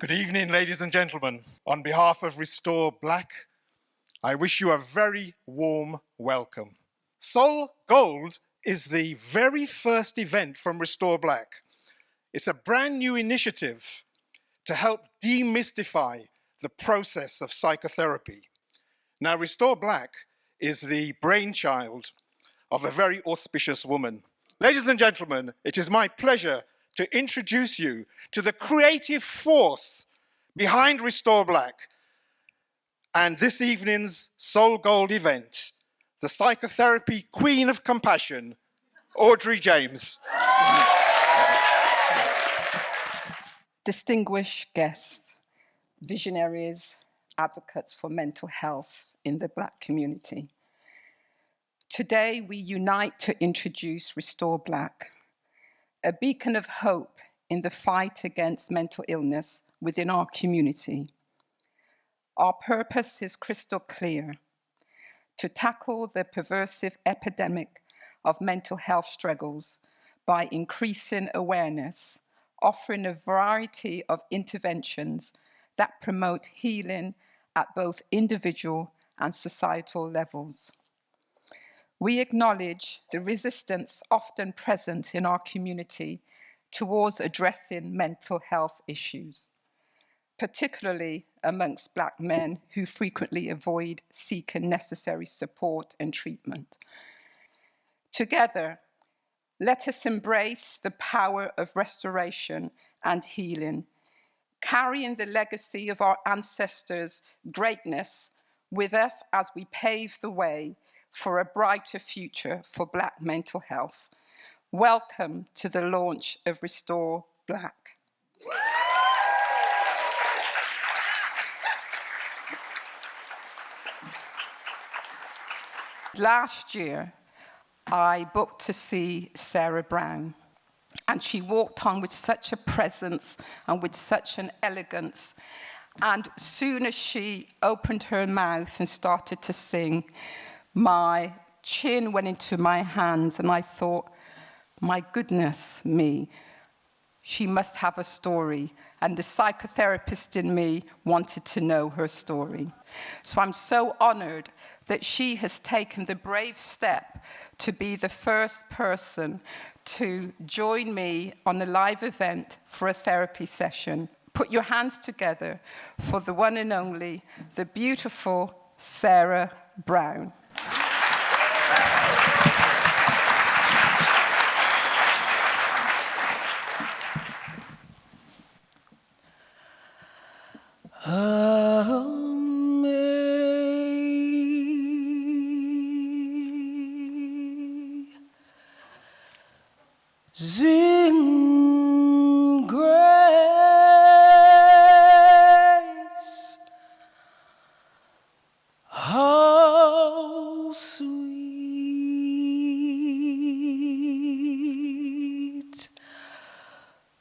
Good evening, ladies and gentlemen. On behalf of Restore Black, I wish you a very warm welcome. Soul Gold is the very first event from Restore Black. It's a brand new initiative to help demystify the process of psychotherapy. Now, Restore Black is the brainchild of a very auspicious woman. Ladies and gentlemen, it is my pleasure to introduce you to the creative force behind Restore Black and this evening's Soul Gold event, the psychotherapy queen of compassion, Audrey James. Distinguished guests, visionaries, advocates for mental health in the Black community. Today, we unite to introduce Restore Black, a beacon of hope in the fight against mental illness within our community. Our purpose is crystal clear: to tackle the pervasive epidemic of mental health struggles by increasing awareness, offering a variety of interventions that promote healing at both individual and societal levels. We acknowledge the resistance often present in our community towards addressing mental health issues, particularly amongst Black men who frequently avoid seeking necessary support and treatment. Together, let us embrace the power of restoration and healing, carrying the legacy of our ancestors' greatness with us as we pave the way for a brighter future for Black mental health. Welcome to the launch of Restore Black. Last year, I booked to see Sarah Brown, and she walked on with such a presence and with such an elegance. And soon as she opened her mouth and started to sing, my chin went into my hands, and I thought, my goodness me, she must have a story. And the psychotherapist in me wanted to know her story. So I'm so honored that she has taken the brave step to be the first person to join me on a live event for a therapy session. Put your hands together for the one and only, the beautiful Sarah Brown. Amazing grace, how sweet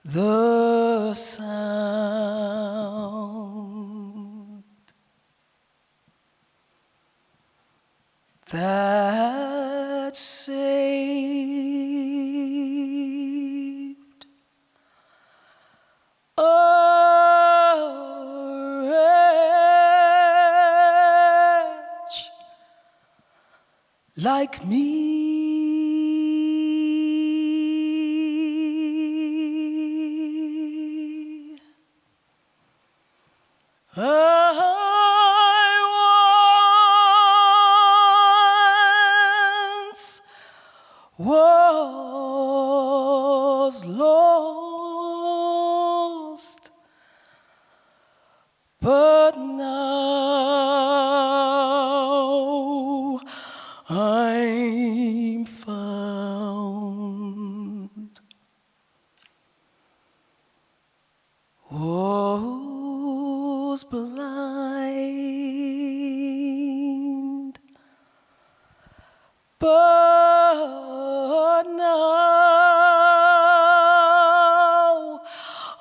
the sound that saved a wretch like me. Was lost, but now I'm found. Was blind, but now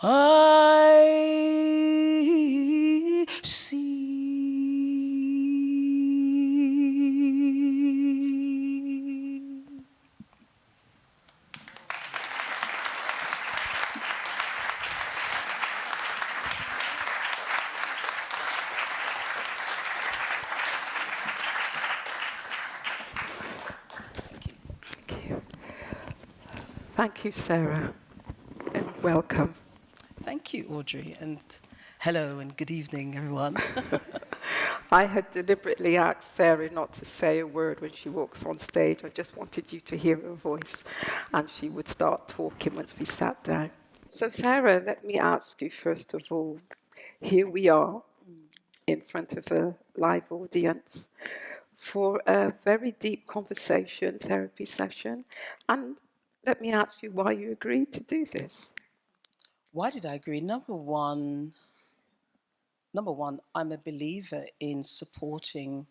I see. Thank you, Sarah, and welcome. Thank you, Audrey, and hello and good evening, everyone. I had deliberately asked Sarah not to say a word when she walks on stage. I just wanted you to hear her voice, and she would start talking once we sat down. So, Sarah, let me ask you first of all, here we are in front of a live audience for a very deep conversation, therapy session. And let me ask you why you agreed to do this. Why did I agree? Number one, I'm a believer in supporting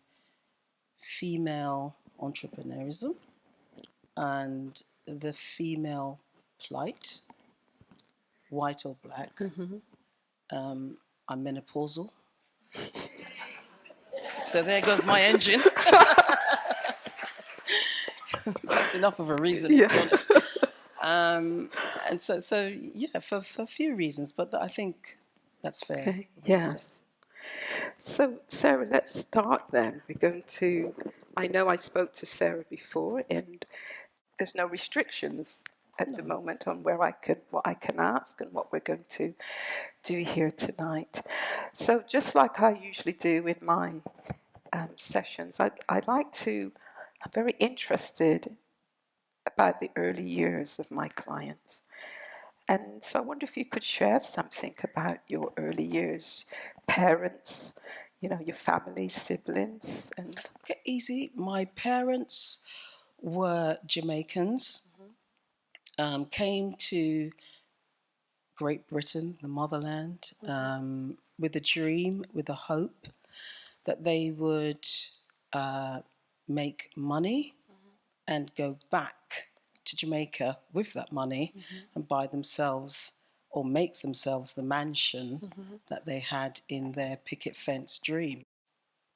female entrepreneurism and the female plight, white or black. I'm menopausal. So there goes my engine. That's enough of a reason, to be honest. And so yeah, for a few reasons, but I think that's fair. Okay, yes. So, Sarah, let's start then. We're going to, I know I spoke to Sarah before, and there's no restrictions at the moment on what I can ask and what we're going to do here tonight. So, just like I usually do in my sessions, I'd like to, I'm very interested about the early years of my clients. And so I wonder if you could share something about your early years, parents, your family, siblings, and Okay, easy. My parents were Jamaicans, came to Great Britain, the motherland, with a dream, with a hope that they would make money and go back to Jamaica with that money and buy themselves or make themselves the mansion that they had in their picket fence dream.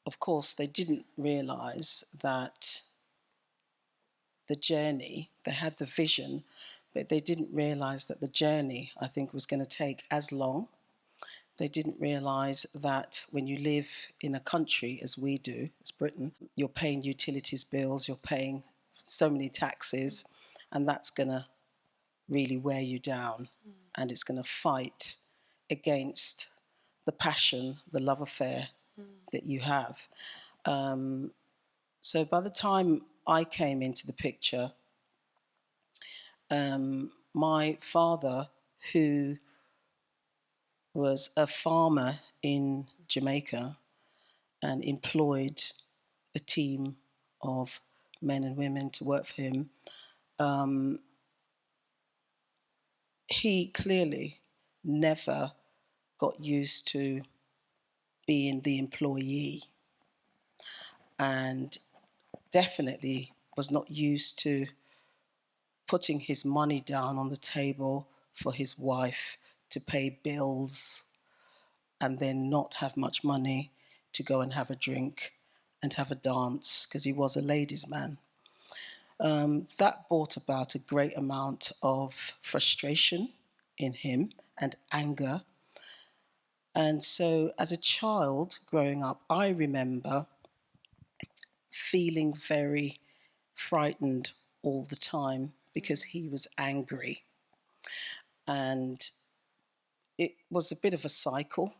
Of course, they didn't realise that the journey, they had the vision, but they didn't realise that the journey, I think, was going to take as long. They didn't realise that when you live in a country, as we do, as Britain, you're paying utilities bills, you're paying so many taxes, and that's going to really wear you down. And it's going to fight against the passion, the love affair that you have. So by the time I came into the picture, my father, who was a farmer in Jamaica and employed a team of men and women to work for him, he clearly never got used to being the employee and definitely was not used to putting his money down on the table for his wife to pay bills and then not have much money to go and have a drink and have a dance because he was a ladies' man. That brought about a great amount of frustration in him and anger. And so as a child growing up, I remember feeling very frightened all the time because he was angry. And it was a bit of a cycle.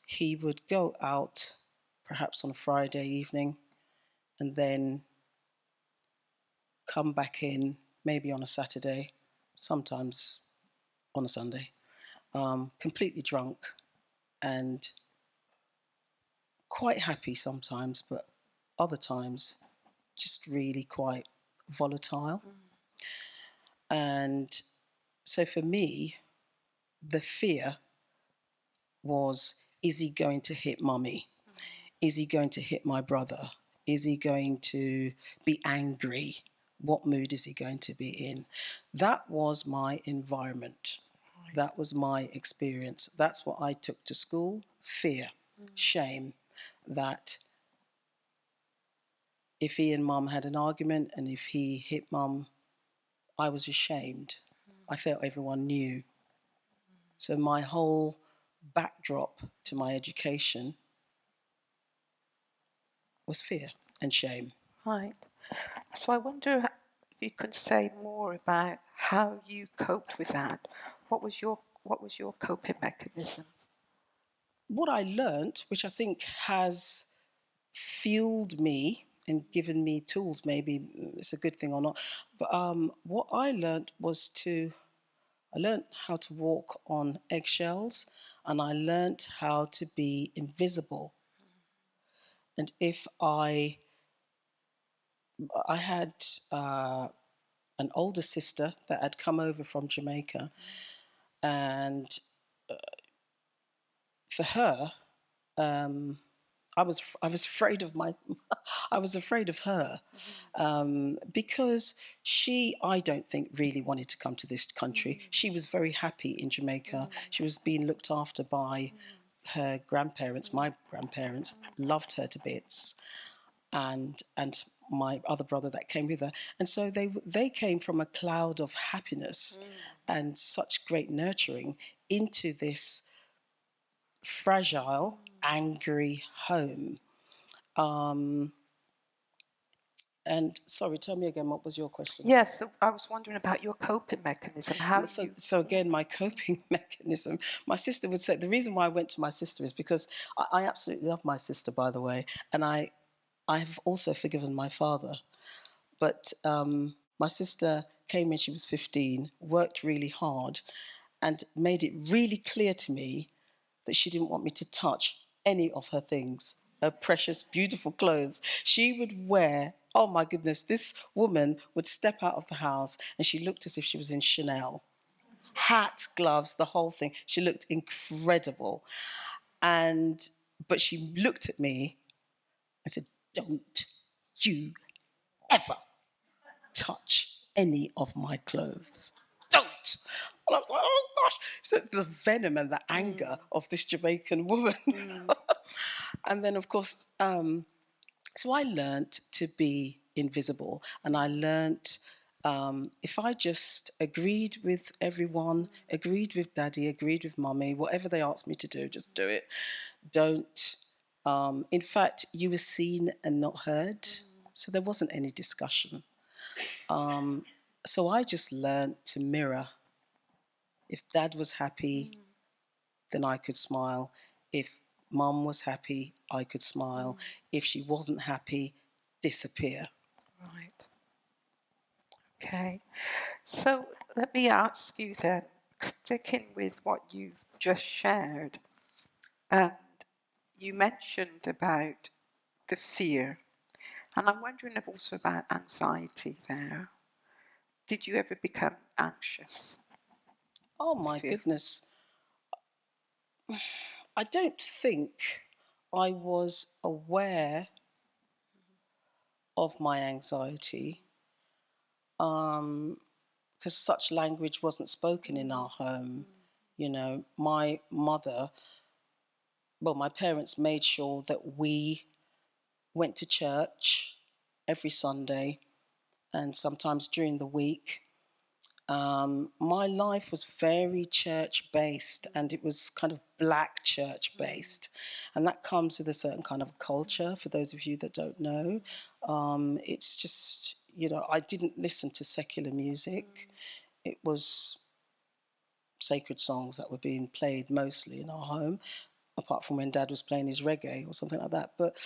He would go out perhaps on a Friday evening and then come back in maybe on a Saturday, sometimes on a Sunday, completely drunk and quite happy sometimes, but other times just really quite volatile. And so for me, the fear was, is he going to hit mummy? Is he going to hit my brother? Is he going to be angry? What mood is he going to be in? That was my environment. That was my experience. That's what I took to school. Fear, shame, that if he and mum had an argument and if he hit mum, I was ashamed. I felt everyone knew. So my whole backdrop to my education was fear and shame. right. So I wonder if you could say more about how you coped with that. What was your coping mechanism? What I learnt, which I think has fueled me and given me tools, maybe it's a good thing or not, but what I learnt was I learnt how to walk on eggshells, and I learnt how to be invisible. And if I had an older sister that had come over from Jamaica, and for her, I was afraid of I was afraid of her, because I don't think really wanted to come to this country. She was very happy in Jamaica. She was being looked after by her grandparents. My grandparents loved her to bits, and my other brother that came with her, and so they came from a cloud of happiness and such great nurturing into this fragile, angry home. And sorry, tell me again, what was your question? Yes, so I was wondering about your coping mechanism. So again, my coping mechanism, my sister would say, the reason why I went to my sister is because I absolutely love my sister, by the way, and I have also forgiven my father. But my sister came when she was 15, worked really hard, and made it really clear to me that she didn't want me to touch any of her things, her precious, beautiful clothes. She would wear, oh my goodness, this woman would step out of the house and she looked as if she was in Chanel. Hat, gloves, the whole thing. She looked incredible. But she looked at me and said, "Don't you ever touch any of my clothes. Don't." And I was like, oh gosh. So it's the venom and the anger of this Jamaican woman. And then, of course, so I learnt to be invisible, and I learnt if I just agreed with everyone, agreed with daddy, agreed with mummy, whatever they asked me to do, just do it. Don't. In fact, you were seen and not heard, so there wasn't any discussion. So I just learned to mirror. If dad was happy, then I could smile. If mum was happy, I could smile. If she wasn't happy, disappear. Right. Okay. So let me ask you then, sticking with what you've just shared, and you mentioned about the fear, and I'm wondering also about anxiety there. Did you ever become anxious? Oh my goodness. I don't think I was aware of my anxiety, because such language wasn't spoken in our home. You know, my parents made sure that we went to church every Sunday and sometimes during the week. My life was very church-based, and it was kind of black church-based. And that comes with a certain kind of culture, for those of you that don't know. It's just, I didn't listen to secular music. It was sacred songs that were being played mostly in our home, apart from when Dad was playing his reggae or something like that. But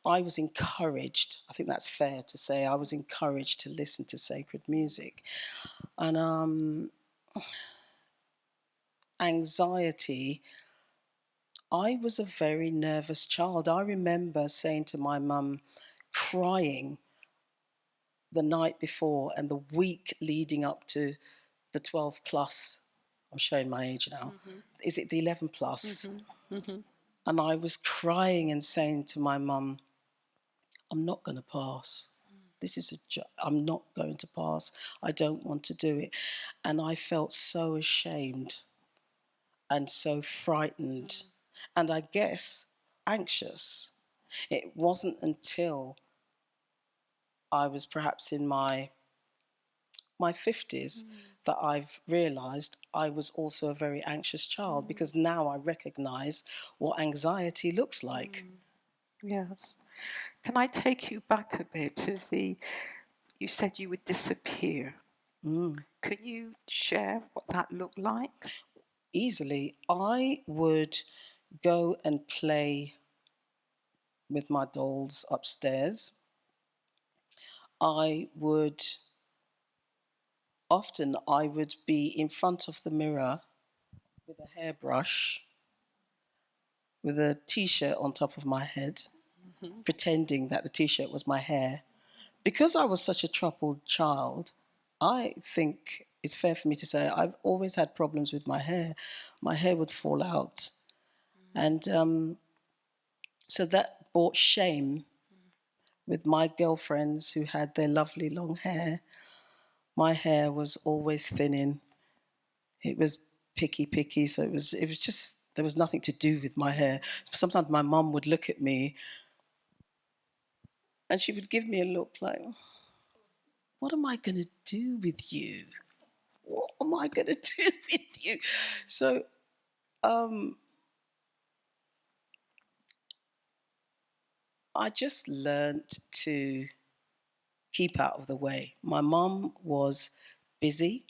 I was encouraged, I think that's fair to say, I was encouraged to listen to sacred music. And anxiety, I was a very nervous child. I remember saying to my mum, crying the night before and the week leading up to the 12 plus. I'm showing my age now. Is it the 11 plus? And I was crying and saying to my mum, I'm not going to pass. This is I'm not going to pass. I don't want to do it. And I felt so ashamed and so frightened, and I guess anxious. It wasn't until I was perhaps in my 50s that I've realised I was also a very anxious child, because now I recognise what anxiety looks like. Yes. Can I take you back a bit to you said you would disappear. Can you share what that looked like? Easily. I would go and play with my dolls upstairs. I would be in front of the mirror with a hairbrush, with a t-shirt on top of my head, pretending that the t-shirt was my hair. Because I was such a troubled child, I think it's fair for me to say I've always had problems with my hair. My hair would fall out. And so that brought shame with my girlfriends who had their lovely long hair. My hair was always thinning. It was picky, so it was just, there was nothing to do with my hair. Sometimes my mum would look at me and she would give me a look like, what am I going to do with you? What am I going to do with you? So I just learned to keep out of the way. My mum was busy,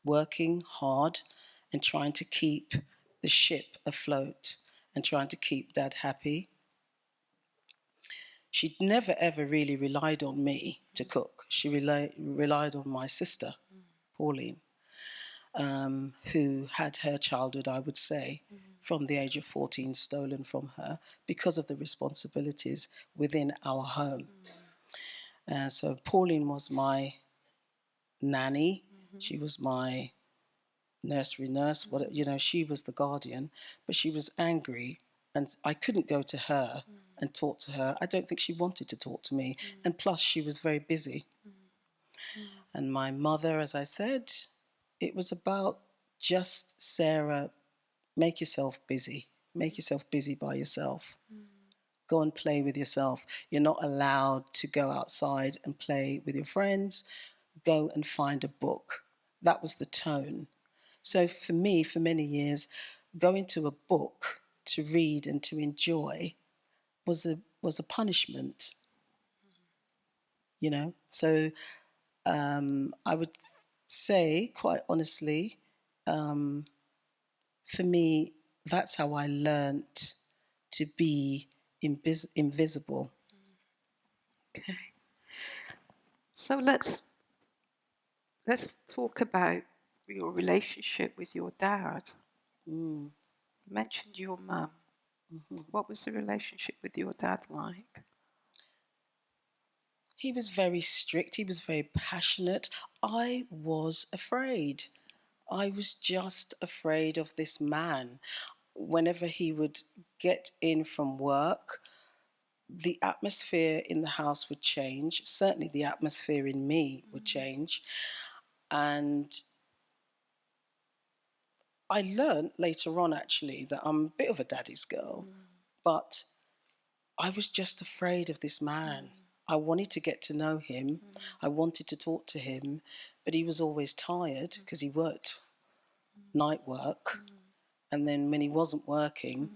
working hard and trying to keep the ship afloat and trying to keep Dad happy. She'd never, ever really relied on me to cook. She relied on my sister, Pauline, who had her childhood, I would say, from the age of 14 stolen from her because of the responsibilities within our home. So Pauline was my nanny. She was my nursery nurse. She was the guardian, but she was angry and I couldn't go to her and talk to her. I don't think she wanted to talk to me. And plus, she was very busy. And my mother, as I said, it was about just, Sarah, make yourself busy. Make yourself busy by yourself. Go and play with yourself. You're not allowed to go outside and play with your friends. Go and find a book. That was the tone. So for me, for many years, going to a book to read and to enjoy was a punishment. So I would say, quite honestly, for me, that's how I learnt to be invisible. Okay. So let's talk about your relationship with your dad. You mentioned your mum. What was the relationship with your dad like? He was very strict. He was very passionate. I was afraid. I was just afraid of this man. Whenever he would get in from work, the atmosphere in the house would change. Certainly the atmosphere in me would change. And I learned later on, actually, that I'm a bit of a daddy's girl, but I was just afraid of this man. I wanted to get to know him. I wanted to talk to him, but he was always tired because he worked night work. And then when he wasn't working,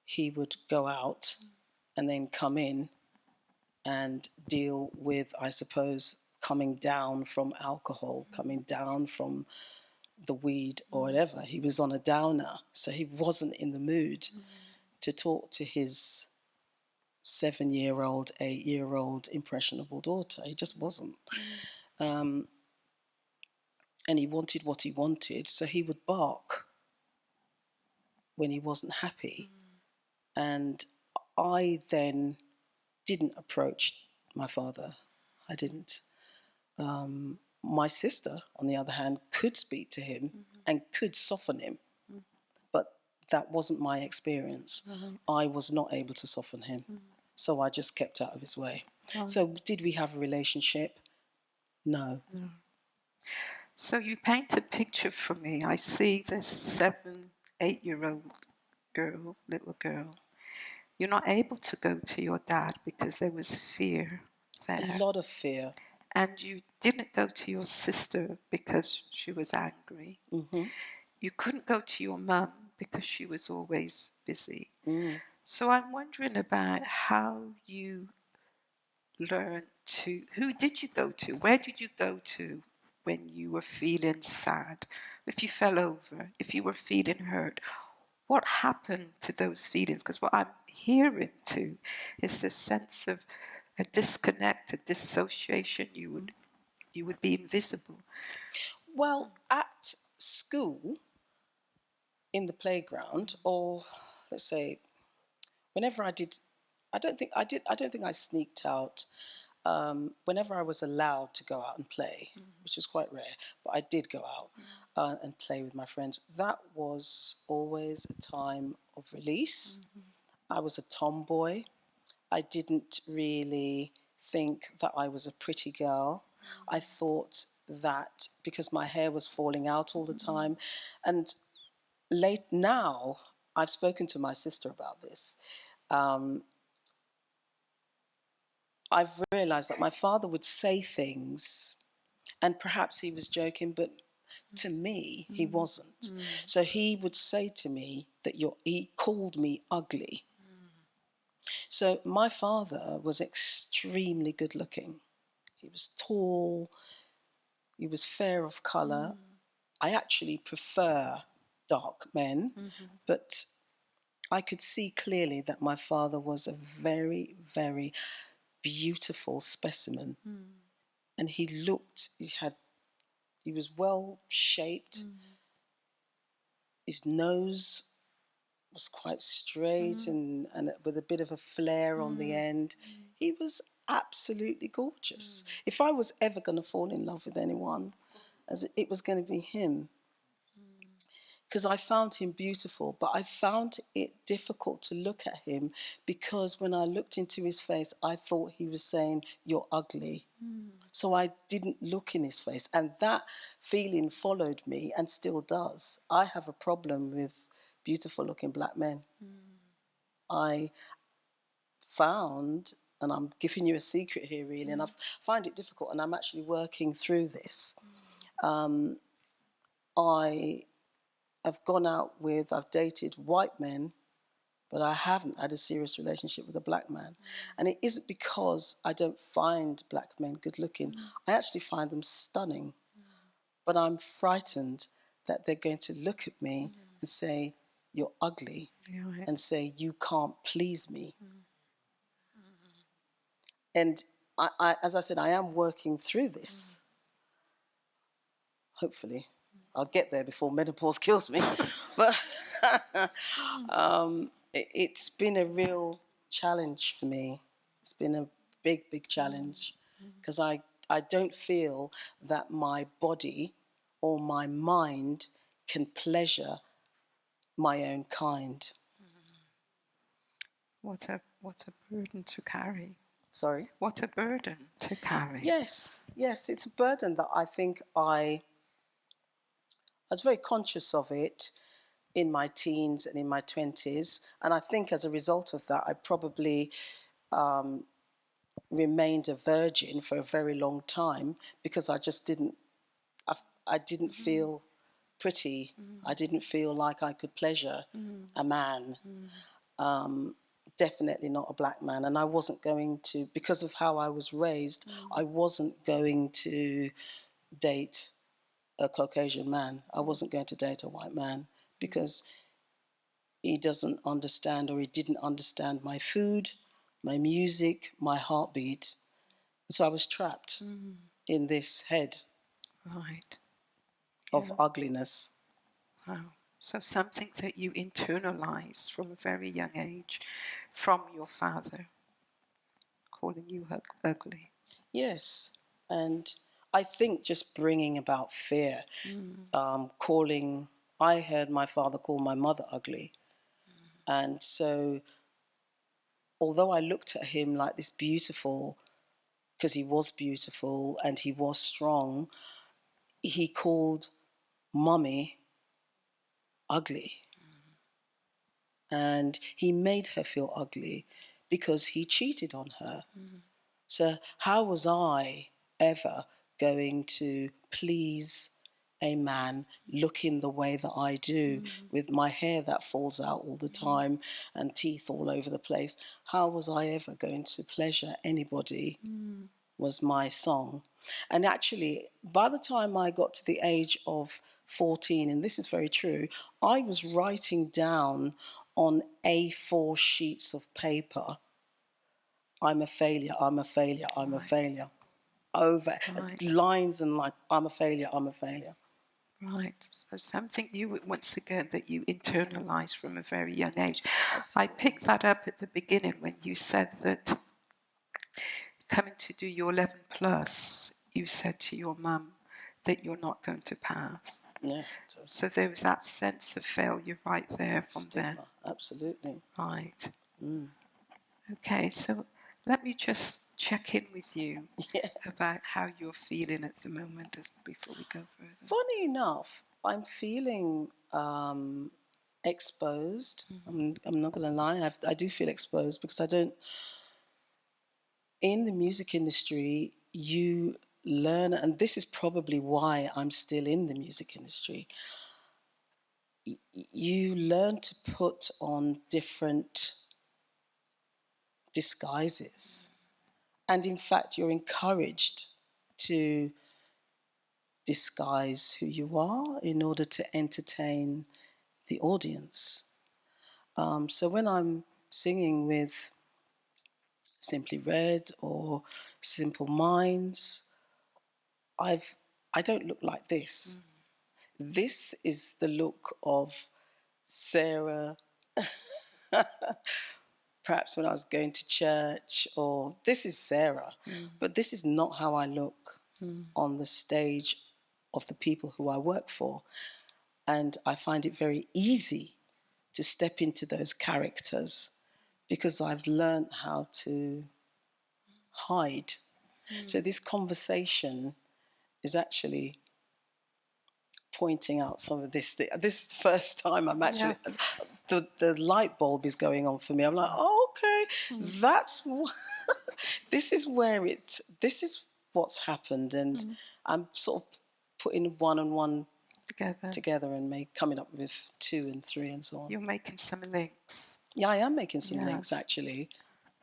he would go out and then come in and deal with, I suppose, coming down from alcohol, coming down from the weed or whatever. He was on a downer, so he wasn't in the mood to talk to his 7-year-old, 8-year-old impressionable daughter. He just wasn't. And he wanted what he wanted, so he would bark when he wasn't happy. And I then didn't approach my father. I didn't. My sister, on the other hand, could speak to him and could soften him. But that wasn't my experience. I was not able to soften him. So I just kept out of his way. So did we have a relationship? No. So you paint a picture for me. I see this 7, 8-year-old girl, little girl. You're not able to go to your dad because there was fear there. A lot of fear. And you didn't go to your sister because she was angry. You couldn't go to your mum because she was always busy. So I'm wondering about how you learn to, who did you go to? Where did you go to when you were feeling sad? If you fell over, if you were feeling hurt, what happened to those feelings? Because what I'm hearing too is this sense of a disconnect, a dissociation. You would be invisible. Well, at school, in the playground, or let's say, whenever I did, I don't think I sneaked out. Whenever I was allowed to go out and play, which was quite rare, but I did go out and play with my friends. That was always a time of release. I was a tomboy. I didn't really think that I was a pretty girl. I thought that because my hair was falling out all the time, and late now, I've spoken to my sister about this. I've realized that my father would say things, and perhaps he was joking, but to me, he wasn't. So he would say to me that he called me ugly. So my father was extremely good looking. He was tall, he was fair of colour. I actually prefer dark men, but I could see clearly that my father was a very, very beautiful specimen. And he was well shaped. His nose was quite straight and with a bit of a flare on the end. He was absolutely gorgeous. If I was ever going to fall in love with anyone, it was going to be him. Because I found him beautiful, but I found it difficult to look at him because when I looked into his face, I thought he was saying, "You're ugly." So I didn't look in his face. And that feeling followed me and still does. I have a problem with beautiful looking black men. I found, and I'm giving you a secret here really, and I find it difficult, and I'm actually working through this. I've dated white men, but I haven't had a serious relationship with a black man. And it isn't because I don't find black men good looking. I actually find them stunning. But I'm frightened that they're going to look at me and say, "You're ugly," and say, "You can't please me." And as I said, I am working through this. Hopefully. I'll get there before menopause kills me. But it's been a real challenge for me. It's been a big, big challenge because I don't feel that my body or my mind can pleasure my own kind. What a burden to carry. Sorry? What a burden to carry. Yes, it's a burden that I think I was very conscious of it in my teens and in my 20s. And I think as a result of that, I probably remained a virgin for a very long time because I just didn't feel pretty. I didn't feel like I could pleasure a man. Definitely not a black man. And I wasn't going to, because of how I was raised, I wasn't going to date a Caucasian man. I wasn't going to date a white man because he doesn't understand, or he didn't understand my food, my music, my heartbeat. So I was trapped in this head of ugliness. Wow. So something that you internalized from a very young age from your father, calling you ugly. Yes. And I think just bringing about fear, I heard my father call my mother ugly. And so, although I looked at him like this beautiful, because he was beautiful and he was strong, he called Mummy ugly. And he made her feel ugly because he cheated on her. So how was I ever going to please a man looking the way that I do, with my hair that falls out all the time and teeth all over the place. How was I ever going to pleasure anybody? Was my song. And actually, by the time I got to the age of 14, and this is very true, I was writing down on A4 sheets of paper, I'm a failure, I'm a failure, I'm a failure. Over lines and like, I'm a failure, I'm a failure. Right. So something you, once again, that you internalize from a very young age. Absolutely. I picked that up at the beginning when you said that coming to do your 11 plus, you said to your mum that you're not going to pass. Yeah. So there was that sense of failure right there from Stigma, there. absolutely. Right. Okay, so let me just check in with you about how you're feeling at the moment before we go further. Funny enough, I'm feeling exposed. I'm not going to lie, I do feel exposed because I don't... In the music industry, you learn, and this is probably why I'm still in the music industry, you learn to put on different disguises. And in fact, you're encouraged to disguise who you are in order to entertain the audience. So when I'm singing with Simply Red or Simple Minds, I don't look like this. This is the look of Sarah, perhaps when I was going to church, or this is Sarah, but this is not how I look on the stage of the people who I work for. And I find it very easy to step into those characters because I've learned how to hide. So this conversation is actually pointing out some of this. This is the first time I'm actually... Yeah. The light bulb is going on for me. I'm like, oh, okay, that's... this is what's happened. And I'm sort of putting one and one together and coming up with 2 and 3 and so on. You're making some links. Yeah, I am making some links, actually.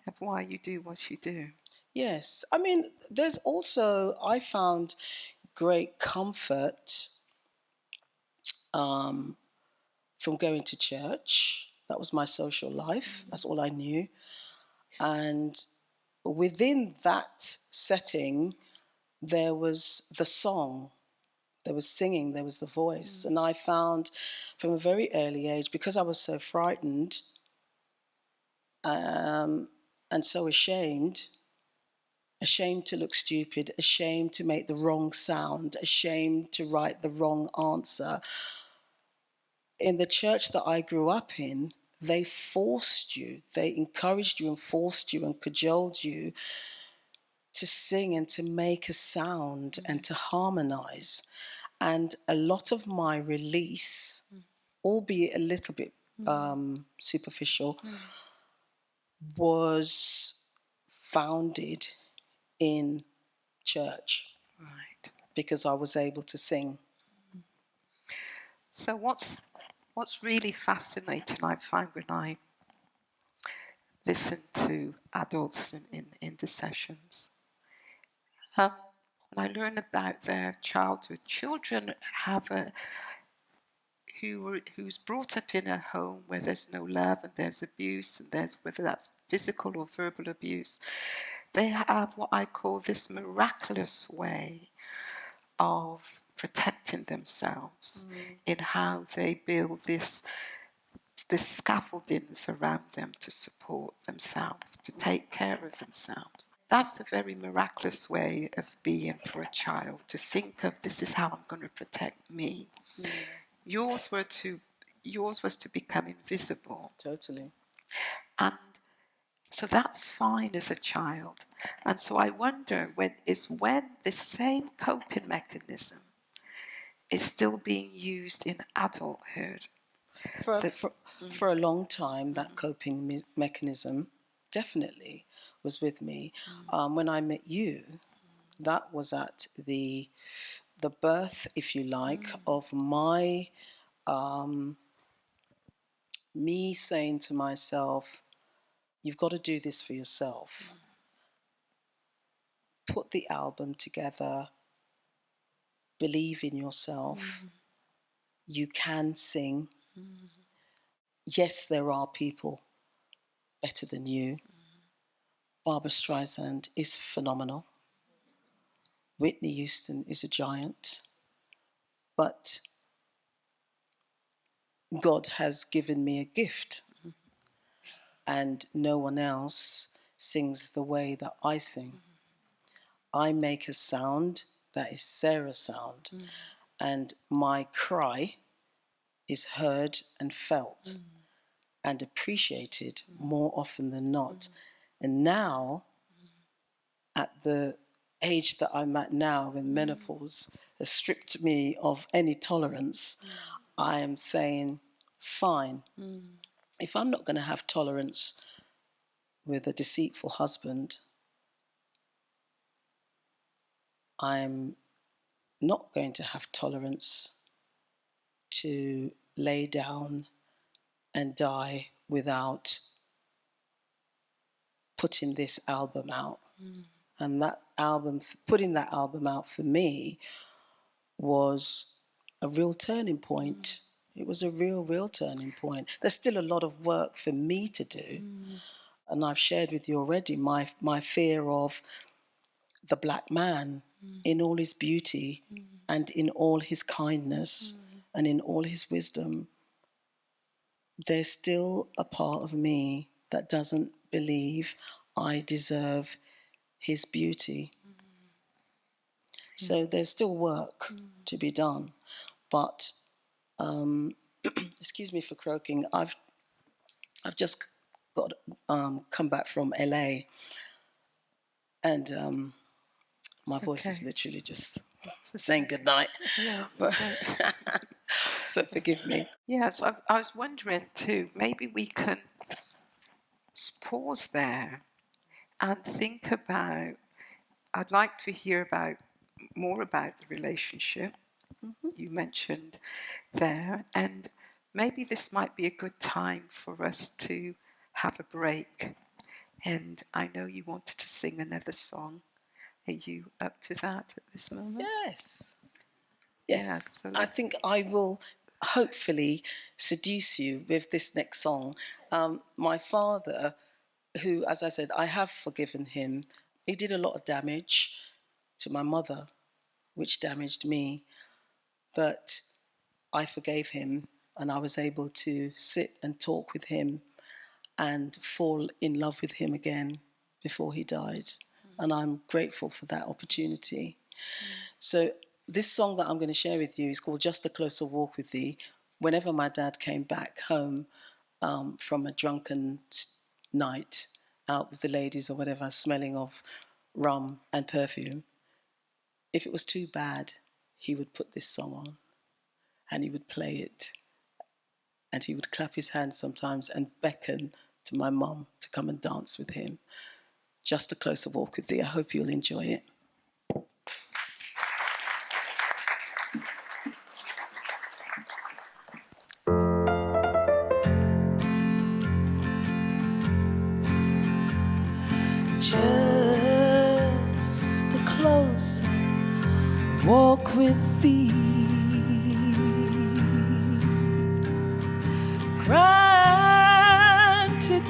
Of why you do what you do. Yes. I mean, there's also... I found great comfort from going to church. That was my social life. That's all I knew. And within that setting, there was the song, there was singing, there was the voice. And I found from a very early age, because I was so frightened and so ashamed to look stupid, ashamed to make the wrong sound, ashamed to write the wrong answer. In the church that I grew up in, they forced you, they encouraged you and forced you and cajoled you to sing and to make a sound and to harmonize. And a lot of my release, albeit a little bit superficial, was founded in church. Right. Because I was able to sing. So what's really fascinating, I find, when I listen to adults in the sessions, and I learn about their childhood. Children who's brought up in a home where there's no love and there's abuse, and there's, whether that's physical or verbal abuse, they have what I call this miraculous way of protecting themselves in how they build this scaffoldings around them to support themselves, to take care of themselves. That's a very miraculous way of being for a child, to think of, this is how I'm going to protect me. Yours was to become invisible. Totally. And so that's fine as a child. And so I wonder when the same coping mechanism is still being used in adulthood. For a long time, that coping mechanism definitely was with me. When I met you, that was at the the birth, if you like, of my, me saying to myself, you've got to do this for yourself. Put the album together, believe in yourself. You can sing. Yes, there are people better than you. Barbra Streisand is phenomenal. Whitney Houston is a giant. But God has given me a gift, and no one else sings the way that I sing. I make a sound that is Sarah's sound, and my cry is heard and felt and appreciated more often than not. And now, at the age that I'm at now, when menopause has stripped me of any tolerance, I am saying, fine. If I'm not going to have tolerance with a deceitful husband, I'm not going to have tolerance to lay down and die without putting this album out. And that album, putting that album out for me was a real turning point. It was a real turning point. There's still a lot of work for me to do. And I've shared with you already my fear of the black man in all his beauty and in all his kindness and in all his wisdom. There's still a part of me that doesn't believe I deserve his beauty. So there's still work to be done. But excuse me for croaking. I've just got come back from LA, and my voice is literally just saying goodnight. Yes. So forgive me. Yes, I was wondering too, maybe we can pause there and think about, I'd like to hear more about the relationship you mentioned there, and maybe this might be a good time for us to have a break. And I know you wanted to sing another song. Are you up to that at this moment? Yes. Yeah, so I think I will hopefully seduce you with this next song. My father, who, as I said, I have forgiven him. He did a lot of damage to my mother, which damaged me. But I forgave him, and I was able to sit and talk with him and fall in love with him again before he died. And I'm grateful for that opportunity. So this song that I'm going to share with you is called Just a Closer Walk with Thee. Whenever my dad came back home from a drunken night out with the ladies or whatever, smelling of rum and perfume, if it was too bad, he would put this song on and he would play it. And he would clap his hands sometimes and beckon to my mum to come and dance with him. Just a Closer Walk with Thee. I hope you'll enjoy it. Just a closer walk with Thee. Granted,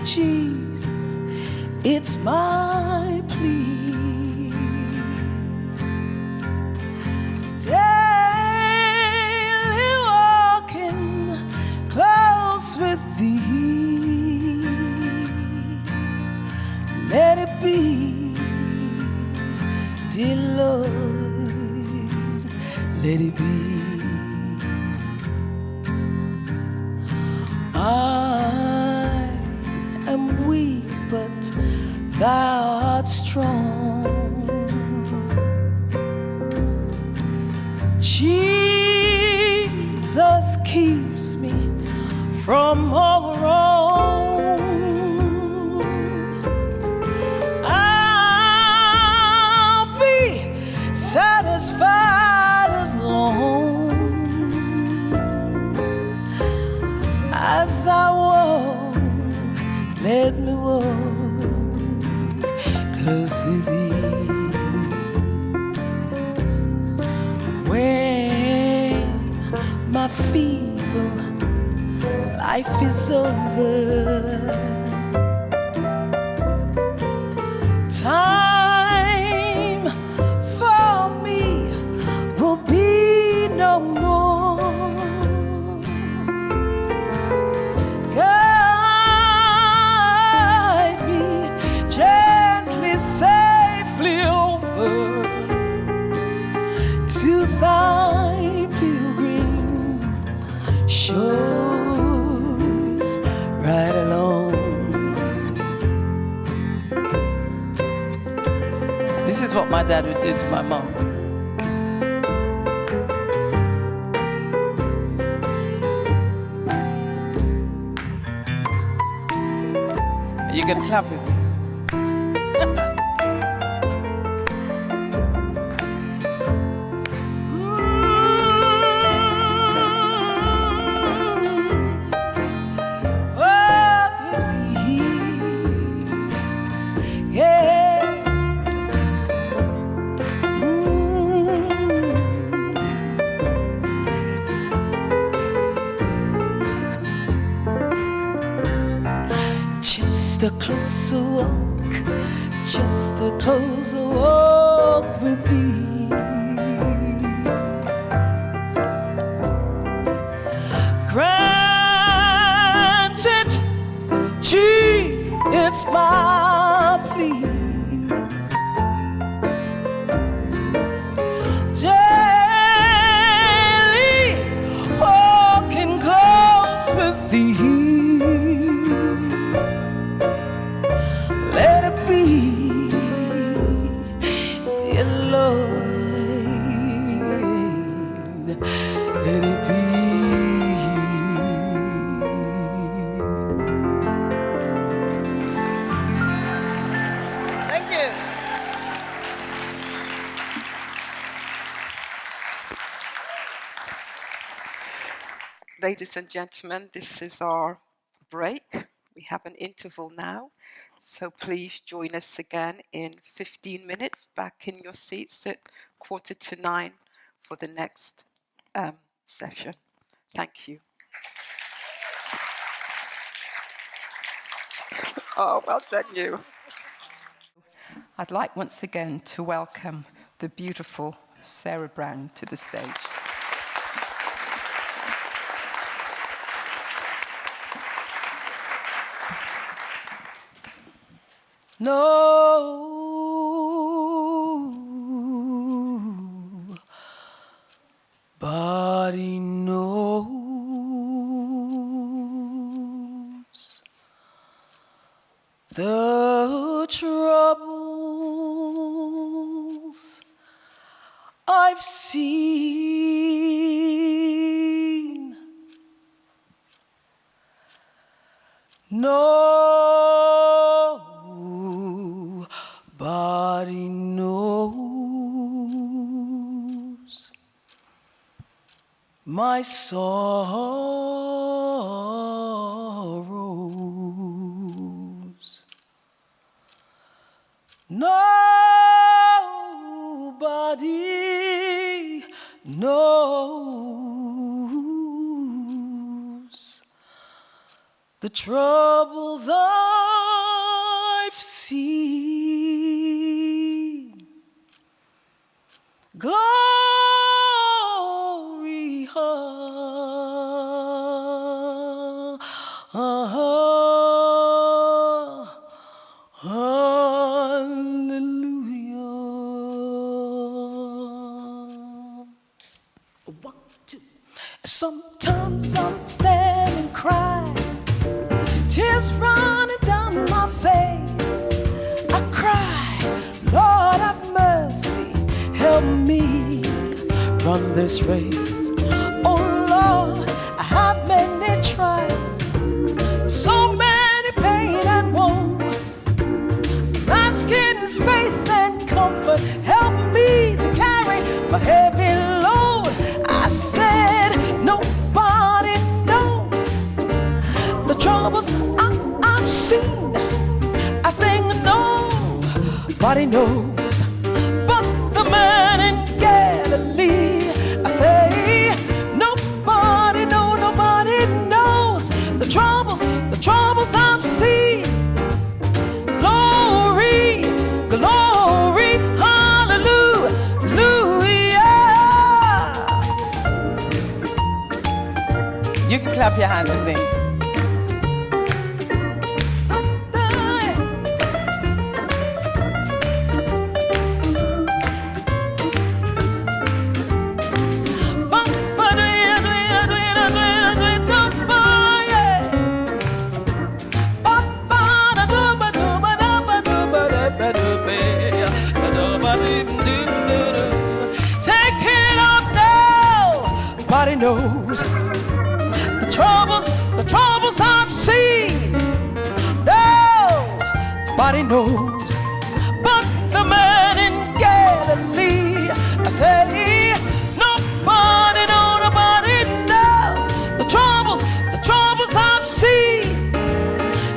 Jesus, it's my plea. Daily walking close with Thee. Let it be, dear Lord, let it be. I am weak, but Thou art strong. Jesus keeps me from all wrong. I'll be satisfied as close with thee. When my feeble life is over, time for me will be no more. Guide me gently, safely over to thy pilgrim shores right along. This is what my dad would do to my mom. You can clap with me. Just a closer walk, just a closer walk with thee. Grant it, gee, it's my plea. Daily walking close with thee. Let it be, dear Lord, let it be. Thank you. Ladies and gentlemen, this is our break. We have an interval now, so please join us again in 15 minutes back in your seats at 8:45 for the next session. Thank you. Oh, well done you. I'd like once again to welcome the beautiful Sarah Brown to the stage. Nobody knows the troubles I've seen. Nobody knows my sorrows. Nobody knows the troubles I've seen. Glory, hallelujah. 1, 2. Sometimes I'm standing and cry, tears running down my face. I cry, Lord have mercy, help me run this race. Oh Lord, I have many trials, so many pain and woe. I'm asking faith and comfort, help me to carry my heavy load. I said, nobody knows the troubles I've seen. I sing, nobody knows. But the man in Galilee, I say, nobody knows the troubles I've seen. Glory, glory, hallelujah. You can clap your hands with me. Take it up now. Nobody knows the troubles I've seen. Nobody knows but the man in Galilee. I say, nobody knows the troubles I've seen.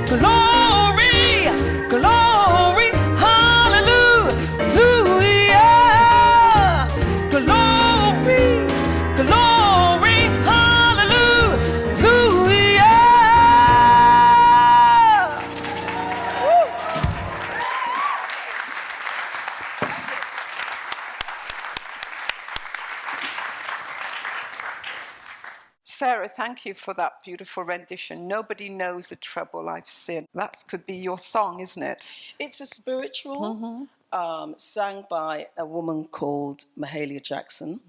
Glory, glory, hallelujah. Glory, glory, hallelujah. Sarah, thank you for that beautiful rendition. Nobody knows the trouble I've seen. That could be your song, isn't it? It's a spiritual, sang by a woman called Mahalia Jackson.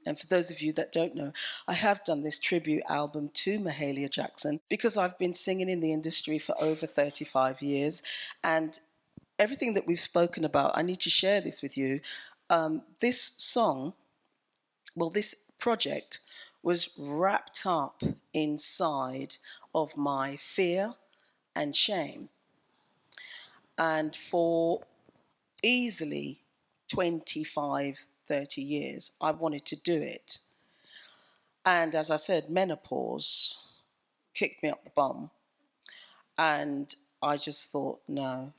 And for those of you that don't know, I have done this tribute album to Mahalia Jackson because I've been singing in the industry for over 35 years. And everything that we've spoken about, I need to share this with you. This song, this project was wrapped up inside of my fear and shame. And for easily 25, 30 years, I wanted to do it. And as I said, menopause kicked me up the bum. And I just thought, no,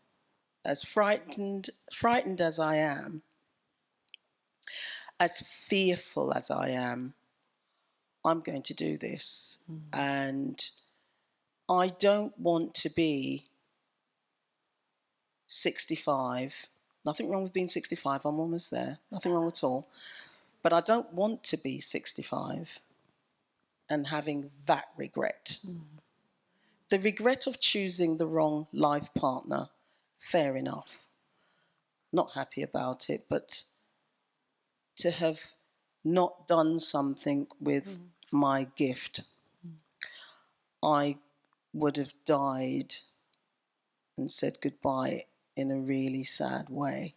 as frightened as I am, as fearful as I am, I'm going to do this. And I don't want to be 65. Nothing wrong with being 65. I'm almost there. Nothing wrong at all. But I don't want to be 65 and having that regret. The regret of choosing the wrong life partner, fair enough. Not happy about it, but to have not done something with my gift, I would have died and said goodbye in a really sad way.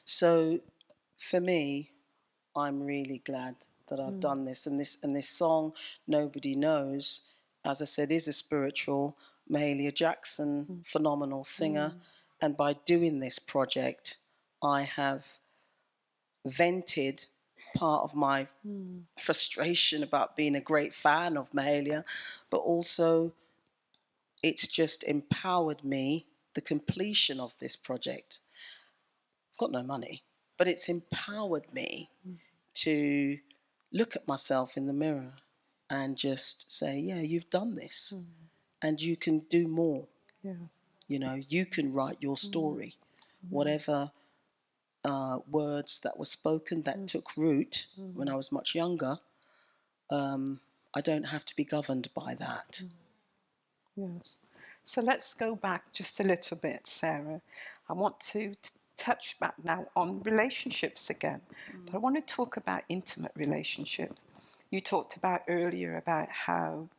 So for me, I'm really glad that I've done this. And this song, Nobody Knows, as I said, is a spiritual. Mahalia Jackson, phenomenal singer. And by doing this project, I have vented part of my frustration about being a great fan of Mahalia, but also it's just empowered me, the completion of this project. I've got no money, but it's empowered me to look at myself in the mirror and just say, yeah, you've done this and you can do more. Yes. You know, you can write your story. Whatever words that were spoken that took root when I was much younger, I don't have to be governed by that. Yes. So let's go back just a little bit, Sarah. I want to touch back now on relationships again, but I want to talk about intimate relationships. You talked about earlier about how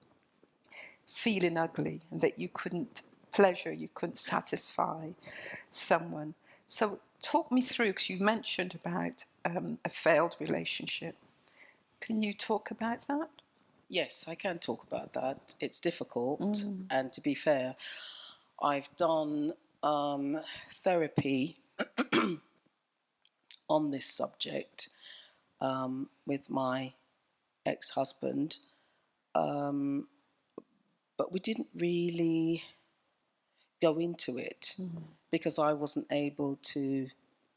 feeling ugly and that you couldn't satisfy someone. So talk me through, because you mentioned about a failed relationship. Can you talk about that? Yes, I can talk about that. It's difficult, and to be fair, I've done therapy on this subject with my ex-husband, but we didn't really go into it because I wasn't able to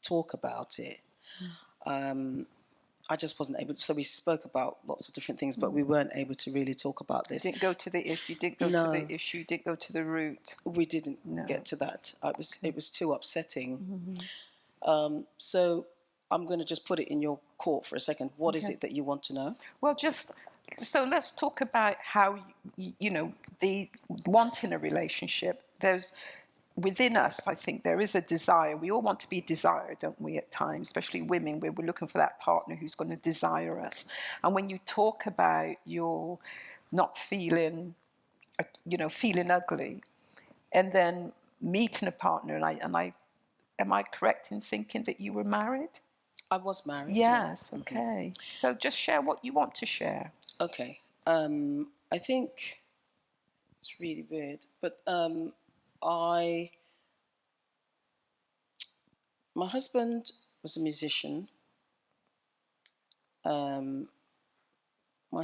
talk about it. I just wasn't able to. So we spoke about lots of different things, but we weren't able to really talk about this. Didn't go to the issue. Didn't go to the issue. Didn't go to the root. We didn't get to that. It was too upsetting. So I'm going to just put it in your court for a second. What is it that you want to know? Well, so let's talk about how, the wanting a relationship. There's, within us, I think there is a desire. We all want to be desired, don't we, at times, especially women, where we're looking for that partner who's going to desire us. And when you talk about your not feeling, feeling ugly, and then meeting a partner, am I correct in thinking that you were married? I was married. Yes, okay. So just share what you want to share. Okay. I think it's really weird, but my husband was a musician. My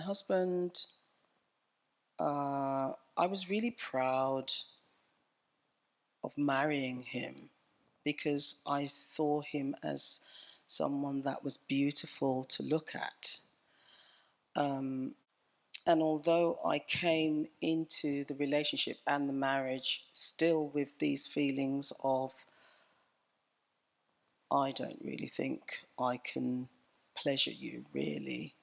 husband, I was really proud of marrying him because I saw him as someone that was beautiful to look at. And although I came into the relationship and the marriage still with these feelings of, I don't really think I can pleasure you, really.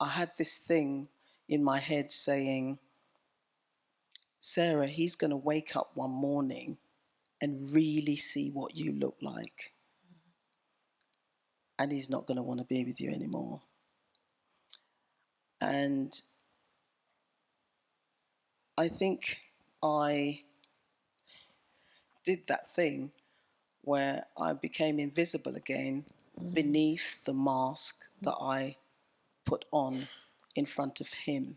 I had this thing in my head saying, Sarah, he's going to wake up one morning and really see what you look like. And he's not going to want to be with you anymore. And I think I did that thing where I became invisible again beneath the mask that I put on in front of him.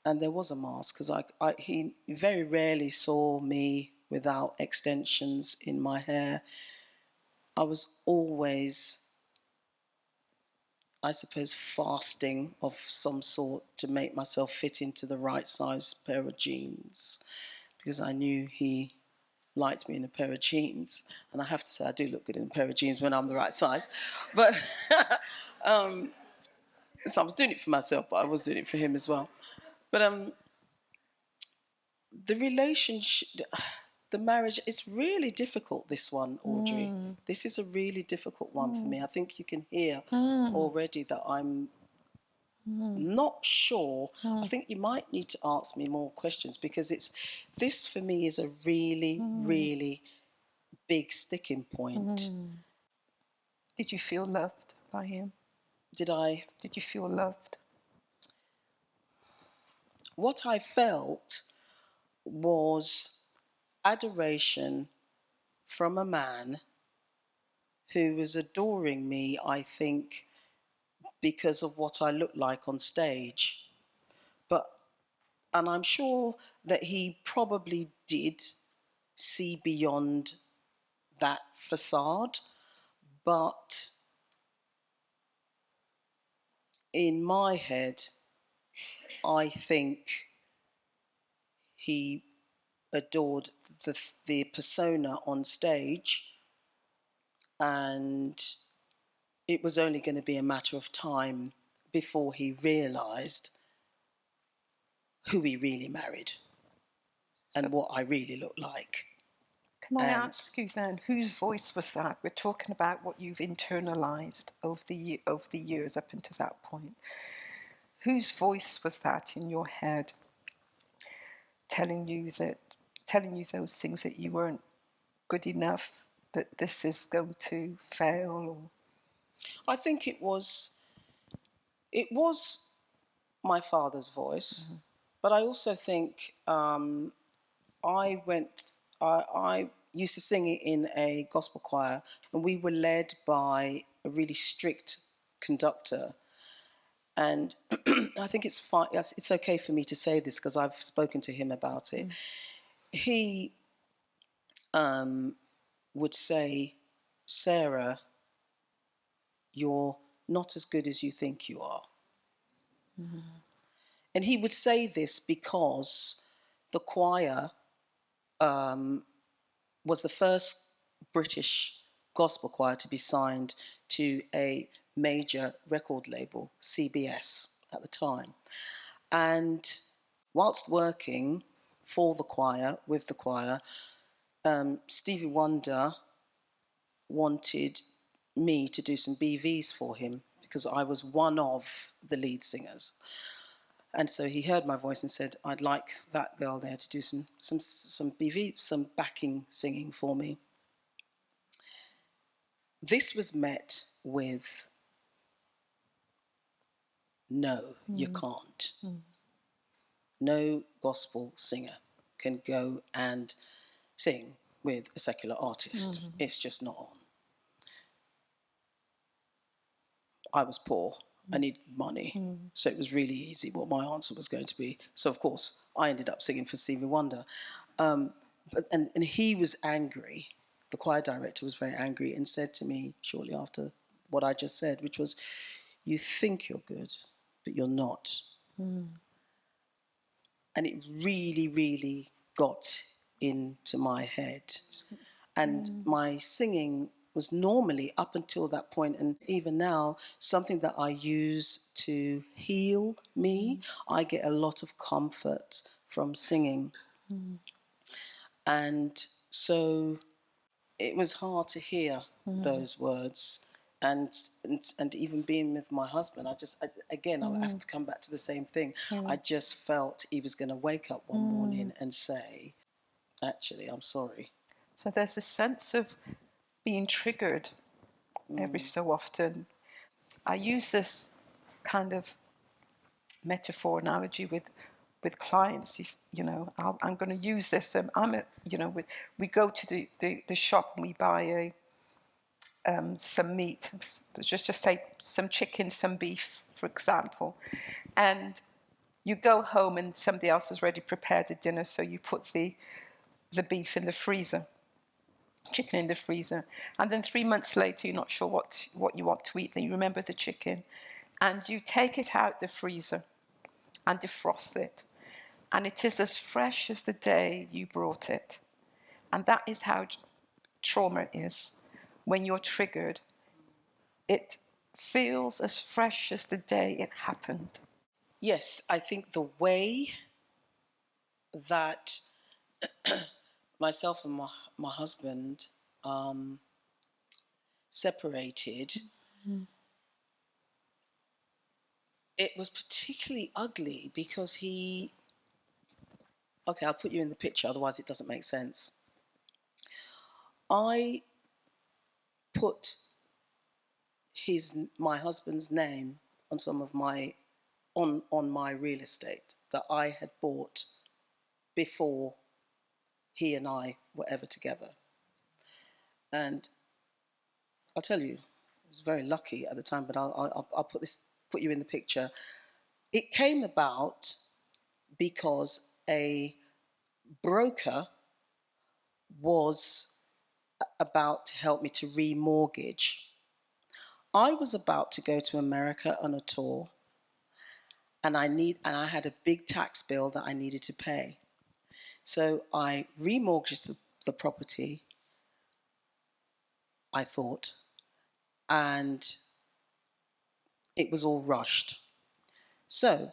And there was a mask because he very rarely saw me without extensions in my hair. I was always, I suppose, fasting of some sort to make myself fit into the right size pair of jeans because I knew he liked me in a pair of jeans. And I have to say, I do look good in a pair of jeans when I'm the right size. But so I was doing it for myself, but I was doing it for him as well. But the relationship, the marriage, it's really difficult, this one, Audrey. This is a really difficult one for me. I think you can hear already that I'm not sure. I think you might need to ask me more questions because this for me is a really, really big sticking point. Did you feel loved by him? Did you feel loved? What I felt was adoration from a man who was adoring me, I think, because of what I looked like on stage. And I'm sure that he probably did see beyond that facade, but in my head, I think he adored the persona on stage, and it was only going to be a matter of time before he realised who he really married and what I really looked like. Can I ask you then, whose voice was that? We're talking about what you've internalised over the years up until that point. Whose voice was that in your head telling you those things, that you weren't good enough, that this is going to fail? Or? I think it was my father's voice, but I also think I used to sing in a gospel choir, and we were led by a really strict conductor. And I think it's fine. It's okay for me to say this because I've spoken to him about it. He would say, Sarah, you're not as good as you think you are. And he would say this because the choir was the first British gospel choir to be signed to a major record label, CBS, at the time. And whilst working for the choir, with the choir, Stevie Wonder wanted me to do some BVs for him because I was one of the lead singers. And so he heard my voice and said, I'd like that girl there to do some BV, some backing singing for me. This was met with, no, you can't. No gospel singer can go and sing with a secular artist. It's just not on. I was poor. I needed money. So it was really easy what my answer was going to be. So, of course, I ended up singing for Stevie Wonder. And he was angry. The choir director was very angry and said to me shortly after what I just said, which was, you think you're good, but you're not. And it really, really got into my head. And my singing was normally, up until that point, and even now, something that I use to heal me. I get a lot of comfort from singing. And so it was hard to hear those words. And even being with my husband, I'll have to come back to the same thing. I just felt he was going to wake up one morning and say, actually, I'm sorry. So there's a sense of being triggered every so often. I use this kind of metaphor analogy with clients. If you know, I'm going to use this. We go to the shop and we buy some meat. Just say some chicken, some beef, for example, and you go home and somebody else has already prepared the dinner, so you put the beef in the freezer, chicken in the freezer, and then 3 months later you're not sure what you want to eat, then you remember the chicken and you take it out the freezer and defrost it, and it is as fresh as the day you brought it. And that is how trauma is. When you're triggered, it feels as fresh as the day it happened. Yes, I think the way that myself and my husband separated, it was particularly ugly because I'll put you in the picture, otherwise it doesn't make sense. I put my husband's name on some of on my real estate that I had bought before he and I were ever together. And I'll tell you, I was very lucky at the time, but I'll put you in the picture. It came about because a broker was about to help me to remortgage. I was about to go to America on a tour, and I had a big tax bill that I needed to pay. So I remortgaged the property, I thought, and it was all rushed. So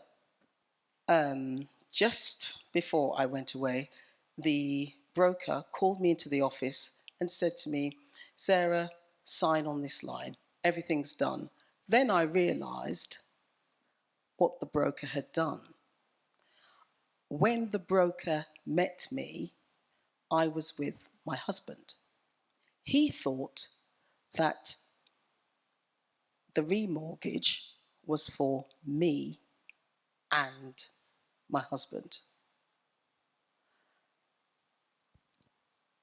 just before I went away, the broker called me into the office and said to me, Sarah, sign on this line. Everything's done. Then I realised what the broker had done. When the broker met me, I was with my husband. He thought that the remortgage was for me and my husband.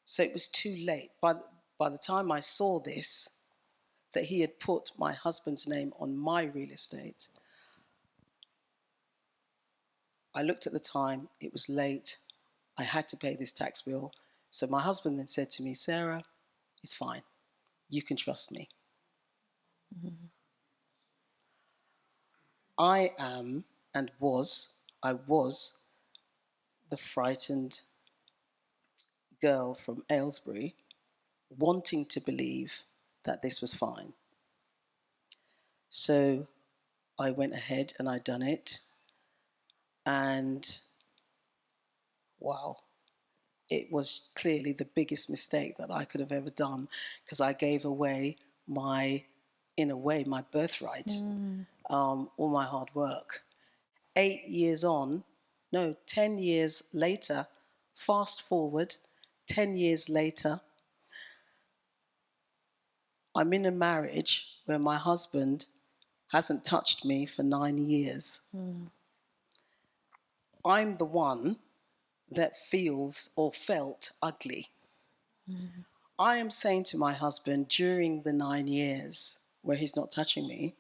So it was too late. By the time I saw this, that he had put my husband's name on my real estate, I looked at the time, it was late, I had to pay this tax bill. So my husband then said to me, Sarah, it's fine, you can trust me. Mm-hmm. I was the frightened girl from Aylesbury, wanting to believe that this was fine. So I went ahead and I done it. And wow, it was clearly the biggest mistake that I could have ever done, because I gave away in a way, my birthright, all my hard work. 8 years on, no, 10 years later, fast forward, 10 years later, I'm in a marriage where my husband hasn't touched me for 9 years. I'm the one that feels or felt ugly. I am saying to my husband during the 9 years where he's not touching me,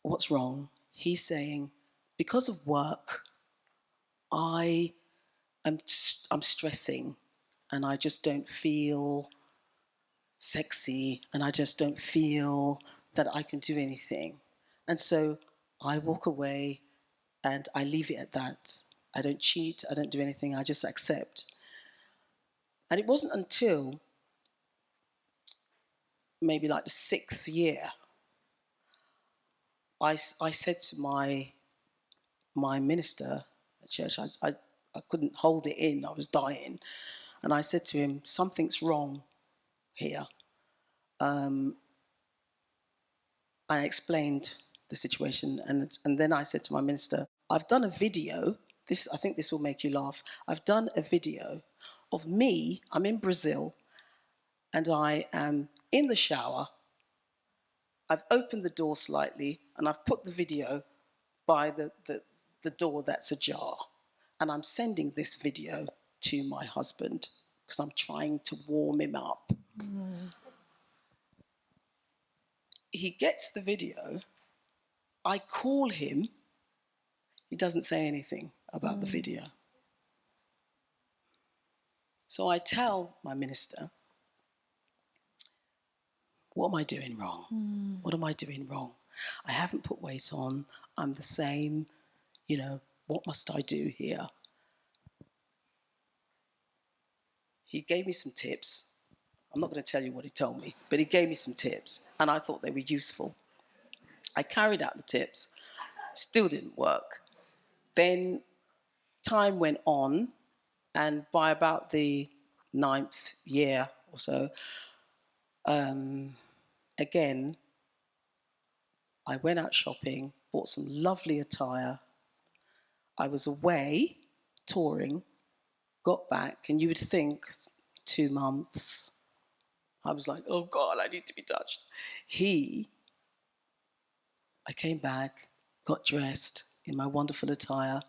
what's wrong? He's saying, because of work, I'm stressing, and I just don't feel sexy, and I just don't feel that I can do anything. And so I walk away and I leave it at that. I don't cheat, I don't do anything, I just accept. And it wasn't until maybe like the 6th year, I said to my minister at church, I couldn't hold it in, I was dying. And I said to him, something's wrong here. I explained the situation, and then I said to my minister, I've done a video, I think this will make you laugh. I've done a video of me, I'm in Brazil, and I am in the shower. I've opened the door slightly, and I've put the video by the door that's ajar. And I'm sending this video to my husband because I'm trying to warm him up. He gets the video. I call him. He doesn't say anything about the video. So I tell my minister, what am I doing wrong? What am I doing wrong? I haven't put weight on. I'm the same. What must I do here? He gave me some tips. I'm not going to tell you what he told me, but he gave me some tips, and I thought they were useful. I carried out the tips. Still didn't work. Then time went on, and by about the 9th year or so, again, I went out shopping, bought some lovely attire. I was away, touring, got back, and you would think 2 months. I was like, oh God, I need to be touched. I came back, got dressed in my wonderful attire,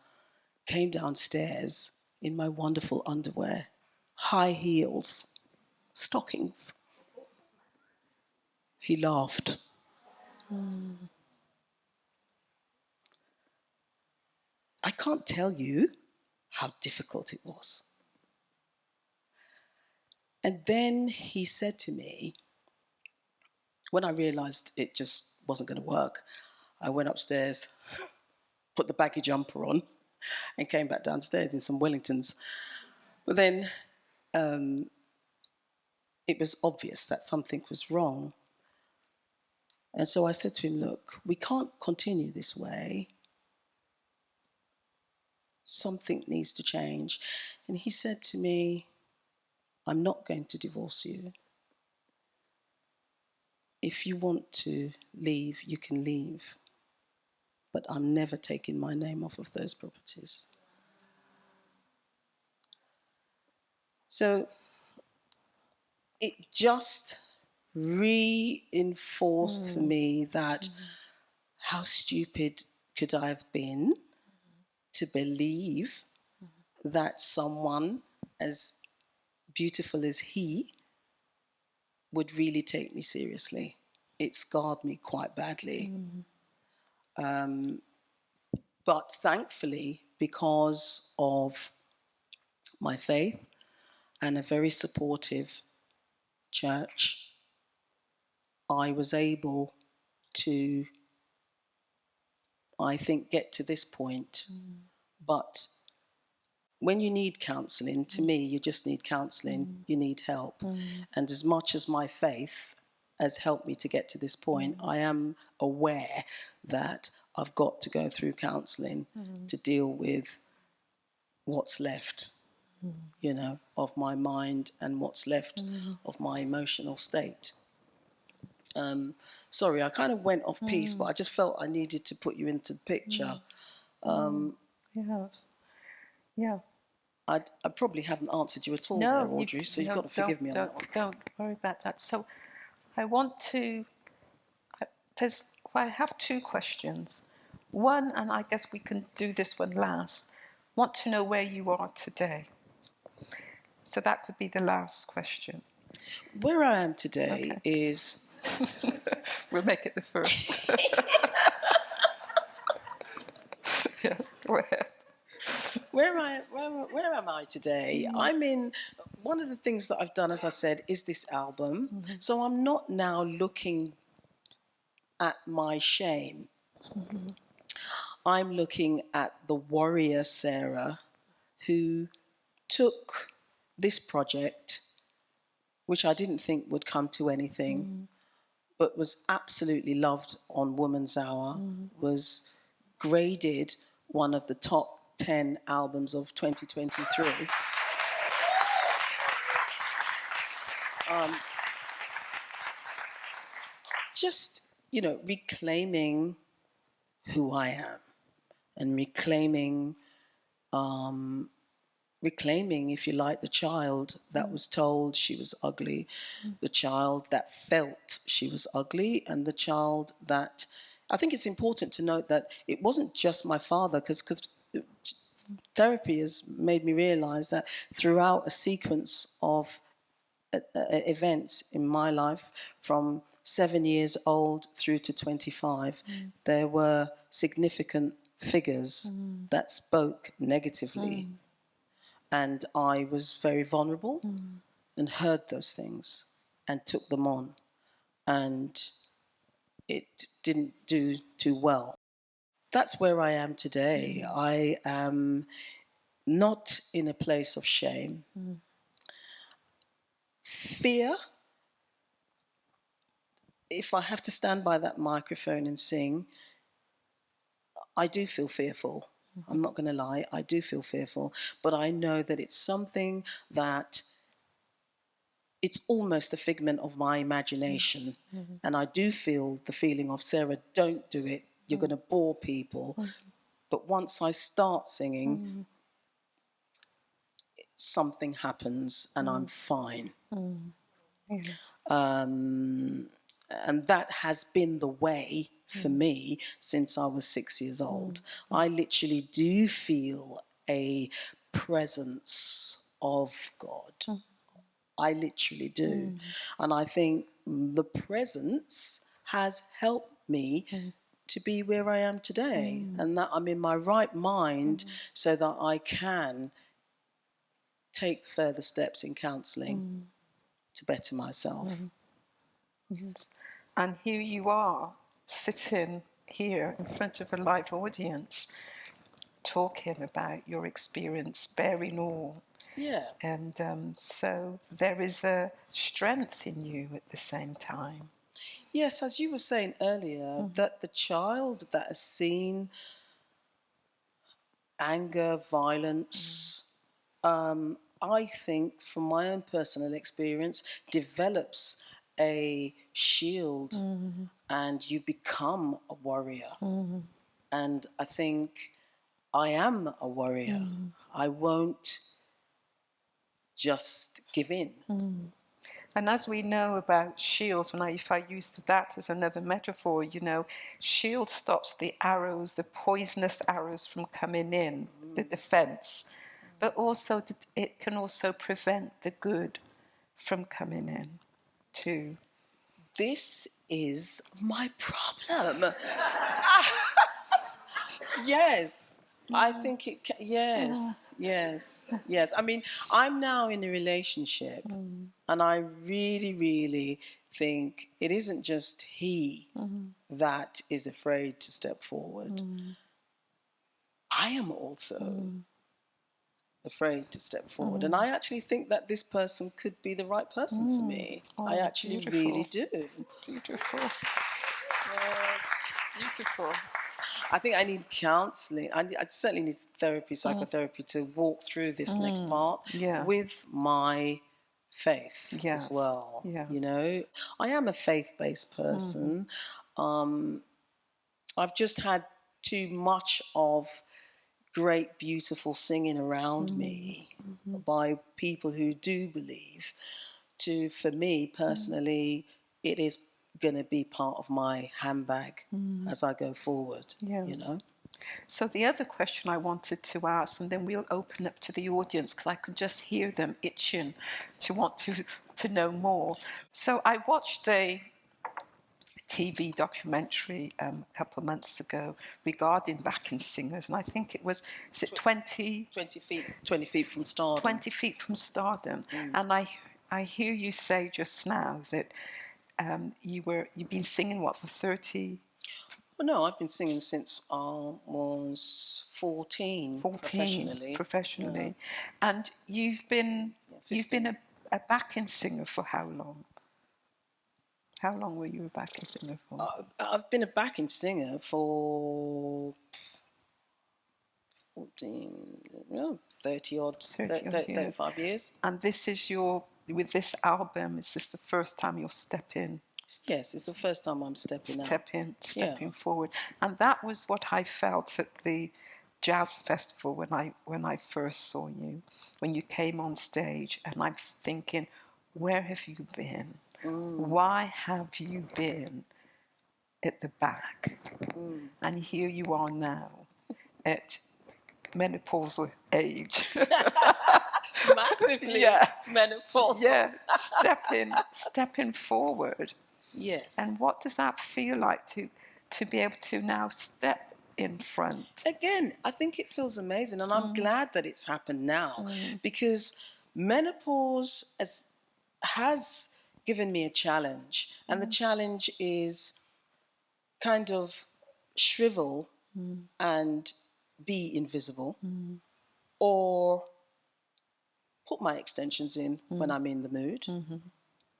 came downstairs in my wonderful underwear, high heels, stockings. He laughed. I can't tell you how difficult it was. And then he said to me, when I realised it just wasn't going to work, I went upstairs, put the baggy jumper on, and came back downstairs in some Wellingtons. But then it was obvious that something was wrong. And so I said to him, look, we can't continue this way. Something needs to change. And he said to me, I'm not going to divorce you. If you want to leave, you can leave. But I'm never taking my name off of those properties. So it just reinforced for me that how stupid could I have been to believe that someone as beautiful as he would really take me seriously. It scarred me quite badly. But thankfully, because of my faith and a very supportive church, I was able to, I think, get to this point But when you need counselling, to me, you just need counselling. You need help. And as much as my faith has helped me to get to this point, I am aware that I've got to go through counselling to deal with what's left, you know, of my mind and what's left of my emotional state. Sorry, I kind of went off piece, but I just felt I needed to put you into the picture. Yes. Yeah. I probably haven't answered you at all there, Audrey, so you've got to forgive me on that one. Don't worry about that. So I want to, I have two questions. One, and I guess we can do this one last, want to know where you are today. So that could be the last question. Where I am today is... We'll make it the first. Yes, go ahead. Where am I today? I'm in... One of the things that I've done, as I said, is this album. So I'm not now looking at my shame. I'm looking at the warrior Sarah who took this project, which I didn't think would come to anything, but was absolutely loved on Woman's Hour, was graded one of the top 10 albums of 2023. Just, you know, reclaiming who I am and reclaiming, if you like, the child that was told she was ugly, the child that felt she was ugly, and the child that... I think it's important to note that it wasn't just my father, because therapy has made me realise that throughout a sequence of events in my life, from 7 years old through to 25, there were significant figures that spoke negatively. And I was very vulnerable and heard those things and took them on. And it didn't do too well. That's where I am today. I am not in a place of shame. Fear, if I have to stand by that microphone and sing, I do feel fearful. I'm not going to lie, I do feel fearful. But I know that it's something that it's almost a figment of my imagination. And I do feel the feeling of, Sarah, don't do it. You're going to bore people. But once I start singing, something happens and I'm fine. And that has been the way for me since I was 6 years old. I literally do feel a presence of God. I literally do. And I think the presence has helped me to be where I am today, and that I'm in my right mind so that I can take further steps in counselling to better myself. Yes. And here you are, sitting here in front of a live audience, talking about your experience, bearing all. Yeah. And so there is a strength in you at the same time. Yes, as you were saying earlier, that the child that has seen anger, violence, I think from my own personal experience, develops a shield and you become a warrior. And I think I am a warrior. I won't just give in. And as we know about shields, if I use that as another metaphor, you know, shield stops the arrows, the poisonous arrows from coming in, the defense. But also it can also prevent the good from coming in too. This is my problem. Yes. I think it can, yes. I mean, I'm now in a relationship and I really, really think it isn't just he that is afraid to step forward. I am also afraid to step forward. And I actually think that this person could be the right person for me. I actually really do. Beautiful. But Beautiful. I think I need counselling. I certainly need therapy, psychotherapy, to walk through this next part Yes. with my faith Yes. as well. Yes. You know, I am a faith-based person. I've just had too much of great, beautiful singing around me by people who do believe. For me personally, it is going to be part of my handbag as I go forward. Yes. You know. So the other question I wanted to ask, and then we'll open up to the audience because I could just hear them itching to want to know more. So I watched a TV documentary a couple of months ago regarding backing singers, and I think it was, is it 20 20 feet from stardom. 20 feet from stardom. And I hear you say just now that you've been singing what for 30. Well, no, I've been singing since I was 14 professionally. And you've been a backing singer for how long? How long were you a backing singer for? I've been a backing singer for 30 odd, 35 years. And this is with this album, is this the first time you're stepping? Yes, it's the first time I'm stepping forward. And that was what I felt at the jazz festival when I first saw you, when you came on stage, and I'm thinking, where have you been? Why have you been at the back? And here you are now at menopausal age. Massively menopausal. Yeah, stepping forward. Yes. And what does that feel like to be able to now step in front? Again, I think it feels amazing, and I'm glad that it's happened now, because menopause has given me a challenge, and the challenge is kind of shrivel and be invisible, or put my extensions in when I'm in the mood,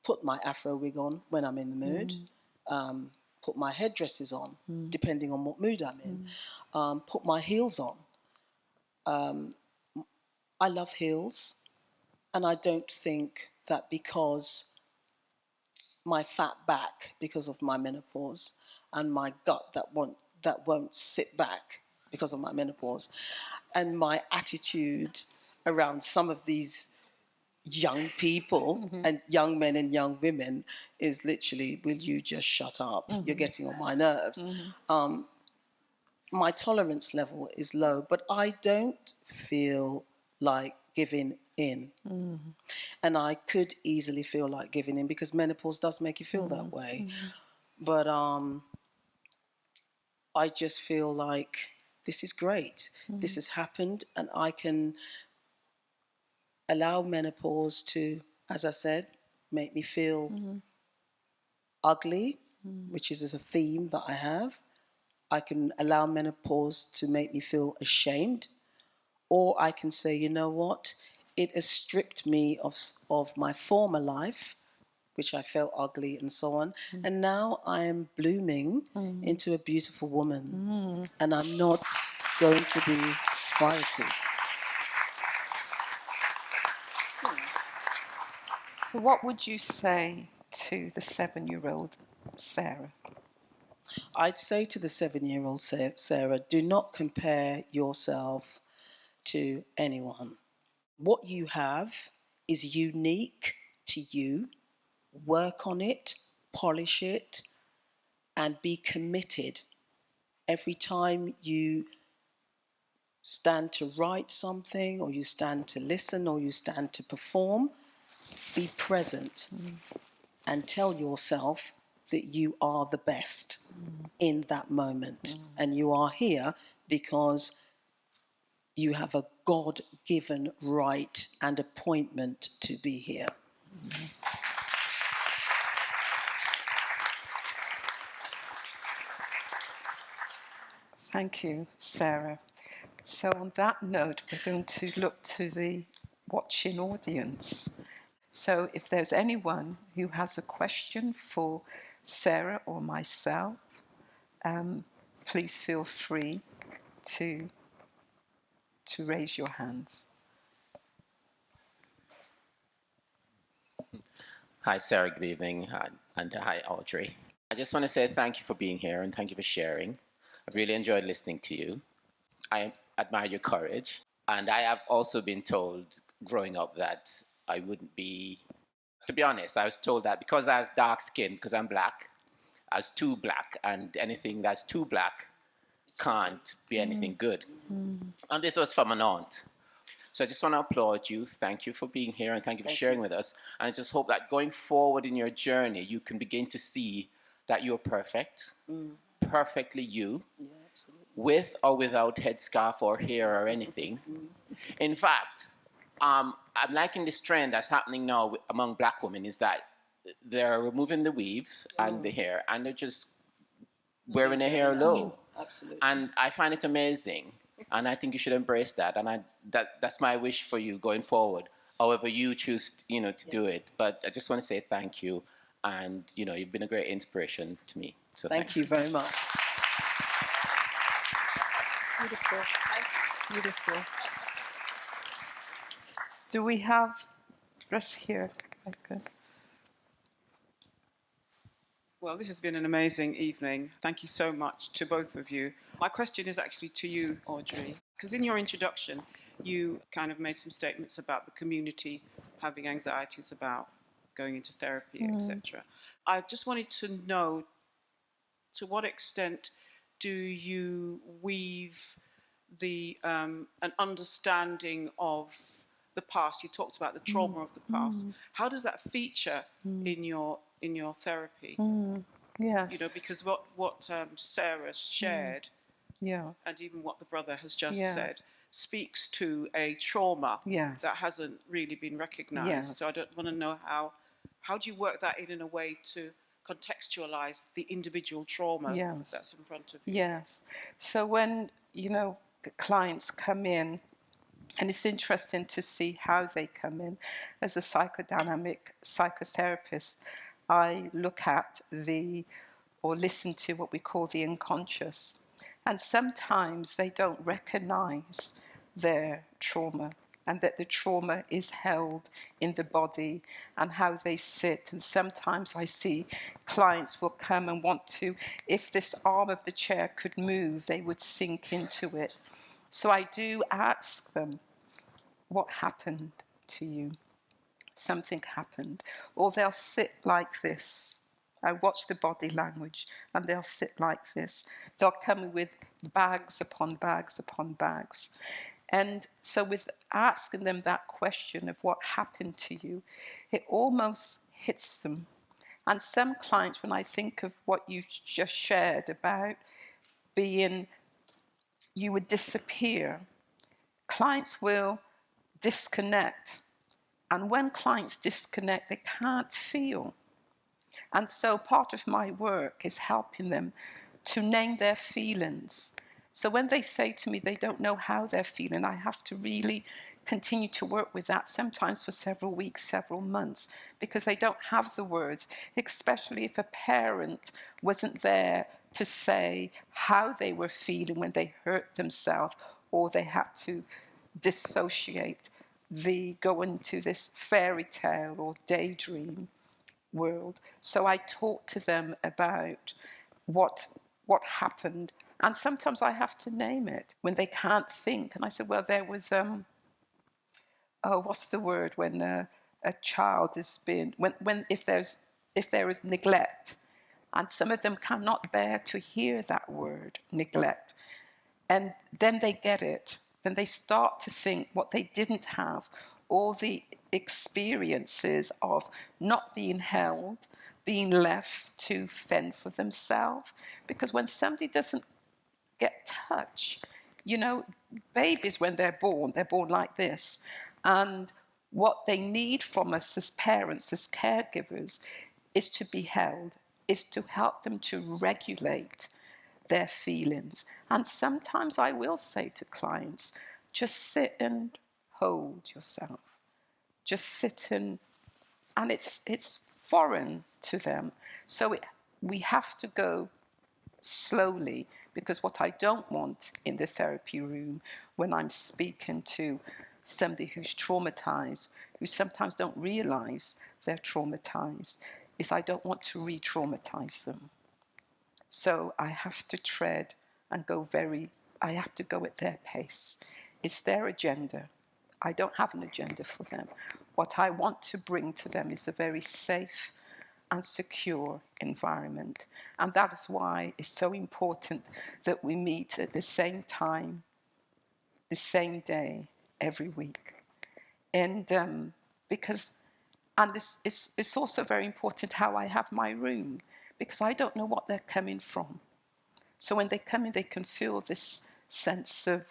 put my afro wig on when I'm in the mood, put my headdresses on, depending on what mood I'm in, put my heels on. I love heels, and I don't think that because my fat back, because of my menopause, and my gut that won't sit back because of my menopause, and my attitude around some of these young people and young men and young women is literally, will you just shut up? You're getting on my nerves. My tolerance level is low, but I don't feel like giving in. And I could easily feel like giving in because menopause does make you feel that way. But I just feel like this is great. This has happened, and I can allow menopause to, as I said, make me feel ugly, which is a theme that I have. I can allow menopause to make me feel ashamed, or I can say, you know what, it has stripped me of my former life, which I felt ugly and so on, and now I am blooming into a beautiful woman, and I'm not going to be quieted. So what would you say to the 7-year-old Sarah? I'd say to the 7-year-old Sarah, do not compare yourself to anyone. What you have is unique to you. Work on it, polish it, and be committed. Every time you stand to write something, or you stand to listen, or you stand to perform, be present and tell yourself that you are the best in that moment. And you are here because you have a God-given right and appointment to be here. Thank you, Sarah. So on that note, we're going to look to the watching audience. So if there's anyone who has a question for Sarah or myself, please feel free to raise your hands. Hi, Sarah. Good evening. And hi, Audrey. I just want to say thank you for being here and thank you for sharing. I've really enjoyed listening to you. I admire your courage. And I have also been told growing up that I wouldn't be, to be honest, I was told that because I was dark skinned, because I'm black, I was too black, and anything that's too black can't be anything good. And this was from an aunt. So I just want to applaud you. Thank you for being here and thank you for sharing with us. And I just hope that going forward in your journey, you can begin to see that you're perfect, perfectly you, with or without headscarf or hair or anything. In fact, I'm liking this trend that's happening now among black women is that they're removing the weaves and the hair and they're just wearing their hair low. Absolutely. And I find it amazing. And I think you should embrace that. And that's my wish for you going forward, however you choose, to do it. But I just want to say thank you. And, you've been a great inspiration to me. So Thank you very much. Beautiful. Beautiful. Do we have just here? Okay. Well, this has been an amazing evening. Thank you so much to both of you. My question is actually to you, Audrey, because in your introduction, you kind of made some statements about the community having anxieties about going into therapy, etc. I just wanted to know, to what extent do you weave an understanding of the past? You talked about the trauma of the past. How does that feature in your therapy? Yes. Because what Sarah shared, Yes. and even what the brother has just Yes. said, speaks to a trauma Yes. that hasn't really been recognised. Yes. So I don't want to know how do you work that in a way to contextualise the individual trauma Yes. that's in front of you? Yes. So when, clients come in, and it's interesting to see how they come in. As a psychodynamic psychotherapist, I look at or listen to what we call the unconscious. And sometimes they don't recognize their trauma and that the trauma is held in the body and how they sit. And sometimes I see clients will come and want to, if this arm of the chair could move, they would sink into it. So I do ask them, what happened to you? Something happened. Or they'll sit like this. I watch the body language and they'll sit like this. They'll come with bags upon bags upon bags. And so with asking them that question of what happened to you, it almost hits them. And some clients, when I think of what you just shared about being, you would disappear, clients will disconnect. And when clients disconnect, they can't feel. And so part of my work is helping them to name their feelings. So when they say to me they don't know how they're feeling, I have to really continue to work with that, sometimes for several weeks, several months, because they don't have the words, especially if a parent wasn't there to say how they were feeling when they hurt themselves or they had to dissociate, go into this fairy tale or daydream world. So I talk to them about what happened, and sometimes I have to name it when they can't think. And I said, well, there was what's the word when a child has been if there is neglect, and some of them cannot bear to hear that word neglect, and then they get it. Then they start to think what they didn't have, all the experiences of not being held, being left to fend for themselves. Because when somebody doesn't get touch, babies, when they're born like this. And what they need from us as parents, as caregivers, is to be held, is to help them to regulate their feelings. And sometimes I will say to clients, just sit and hold yourself. Just sit and it's foreign to them. So we have to go slowly, because what I don't want in the therapy room when I'm speaking to somebody who's traumatized, who sometimes don't realize they're traumatized, is I don't want to re-traumatize them. So I have to tread and I have to go at their pace. It's their agenda. I don't have an agenda for them. What I want to bring to them is a very safe and secure environment. And that is why it's so important that we meet at the same time, the same day, every week. And it's also very important how I have my room, because I don't know what they're coming from. So when they come in, they can feel this sense of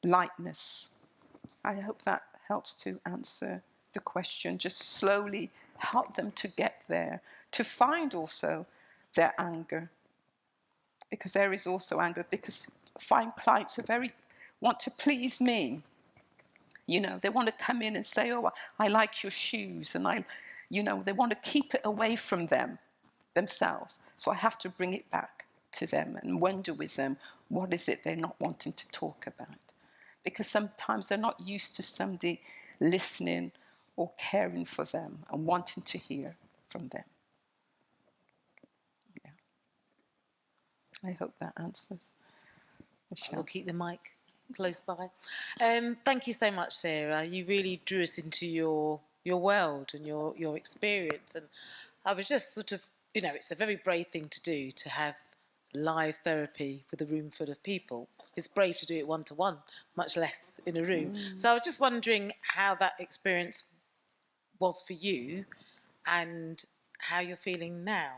lightness. I hope that helps to answer the question. Just slowly help them to get there, to find also their anger. Because there is also anger, because fine clients want to please me. You know, they want to come in and say, oh, I like your shoes. And they want to keep it away from themselves. So I have to bring it back to them and wonder with them, what is it they're not wanting to talk about? Because sometimes they're not used to somebody listening or caring for them and wanting to hear from them. Yeah. I hope that answers. Michelle. I'll keep the mic close by. Thank you so much, Sarah. You really drew us into your world and your experience. And I was just sort of, it's a very brave thing to do, to have live therapy with a room full of people. It's brave to do it one-to-one, much less in a room. So I was just wondering how that experience was for you and how you're feeling now.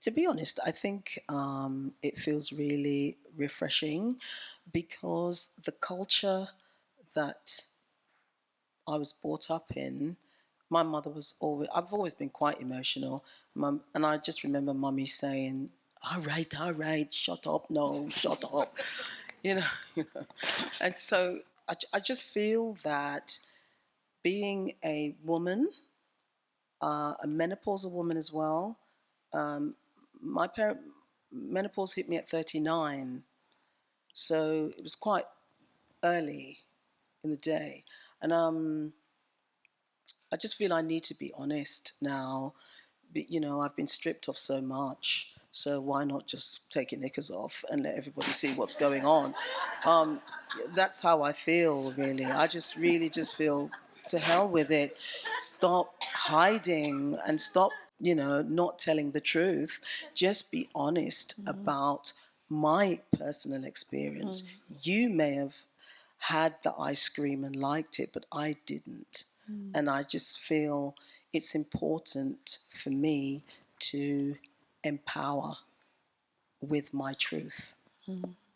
To be honest, I think it feels really refreshing, because the culture that I was brought up in, my mother was I've always been quite emotional. And I just remember Mummy saying, all right, shut up, no, shut up. you know. And so I just feel that being a woman, a menopausal woman as well, menopause hit me at 39. So it was quite early in the day. And I just feel I need to be honest now. I've been stripped of so much. So why not just take your knickers off and let everybody see what's going on? That's how I feel, really. I just really just feel, to hell with it. Stop hiding and stop, not telling the truth. Just be honest about my personal experience. You may have had the ice cream and liked it, but I didn't. And I just feel it's important for me to empower with my truth.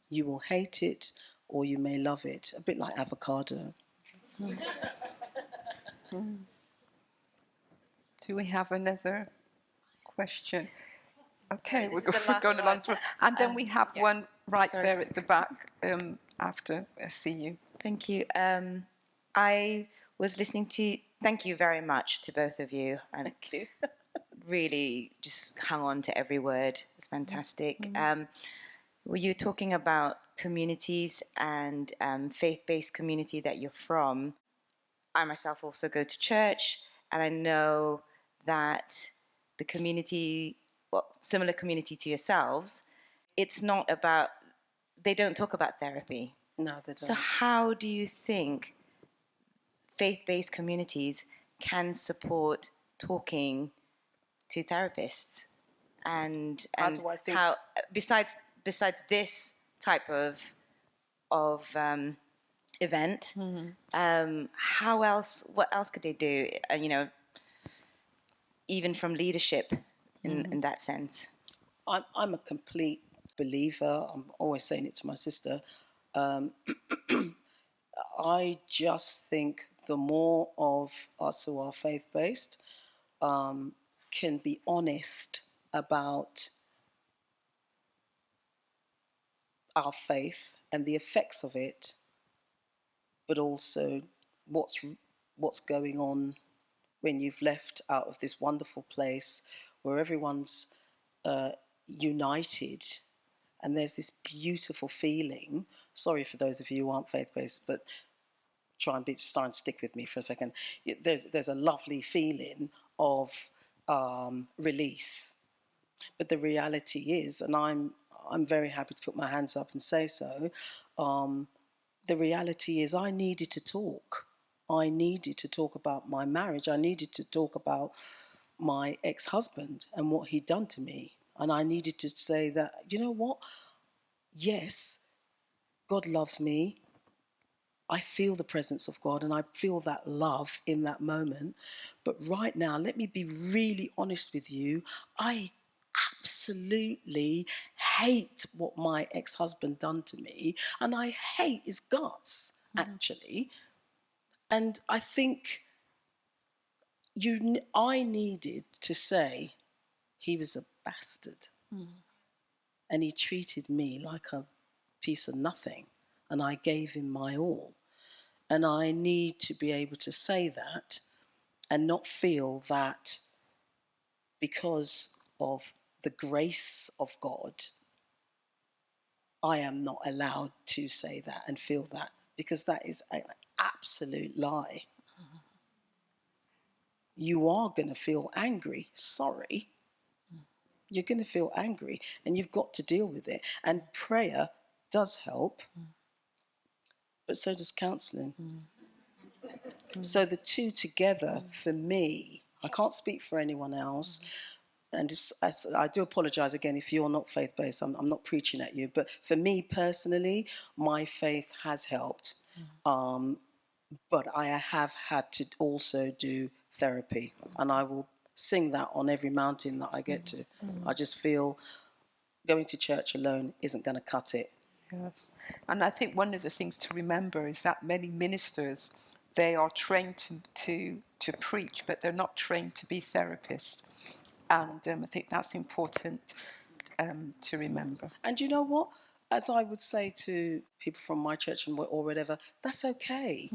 You will hate it or you may love it, a bit like avocado. Do we have another question? Okay, we're going along through. And then we have one right there at the back after. See you. Thank you. I was listening to, thank you very much to both of you. Thank you. Really just hung on to every word. It's fantastic. Were you talking about communities and faith-based community that you're from? I myself also go to church, and I know that the community, similar community to yourselves, it's not about, they don't talk about therapy. No, they don't. So how do you think faith-based communities can support talking to therapists? And how, besides this type of event, what else could they do? Even from leadership in that sense. I'm a complete believer. I'm always saying it to my sister. I just think the more of us who are faith-based can be honest about our faith and the effects of it, but also what's going on when you've left out of this wonderful place where everyone's united, and there's this beautiful feeling. Sorry for those of you who aren't faith-based, but try and stick with me for a second. There's a lovely feeling of release, but the reality is, and I'm very happy to put my hands up and say so. The reality is, I needed to talk. I needed to talk about my marriage. I needed to talk about my ex-husband and what he'd done to me. And I needed to say that, you know what? Yes, God loves me. I feel the presence of God and I feel that love in that moment. But right now, let me be really honest with you. I absolutely hate what my ex-husband done to me. And I hate his guts, actually. And I think I needed to say he was a bastard. And he treated me like a piece of nothing. And I gave him my all. And I need to be able to say that and not feel that because of the grace of God, I am not allowed to say that and feel that, because that is an absolute lie. You are going to feel angry. Sorry. You're going to feel angry and you've got to deal with it. And prayer does help, but so does counselling. So the two together, for me, I can't speak for anyone else. And I do apologise again if you're not faith-based. I'm not preaching at you. But for me personally, my faith has helped. But I have had to also do therapy. And I will sing that on every mountain that I get to. I just feel going to church alone isn't going to cut it. Yes. And I think one of the things to remember is that many ministers, they are trained to preach, but they're not trained to be therapists. And I think that's important to remember. And you know what? As I would say to people from my church or whatever, that's okay.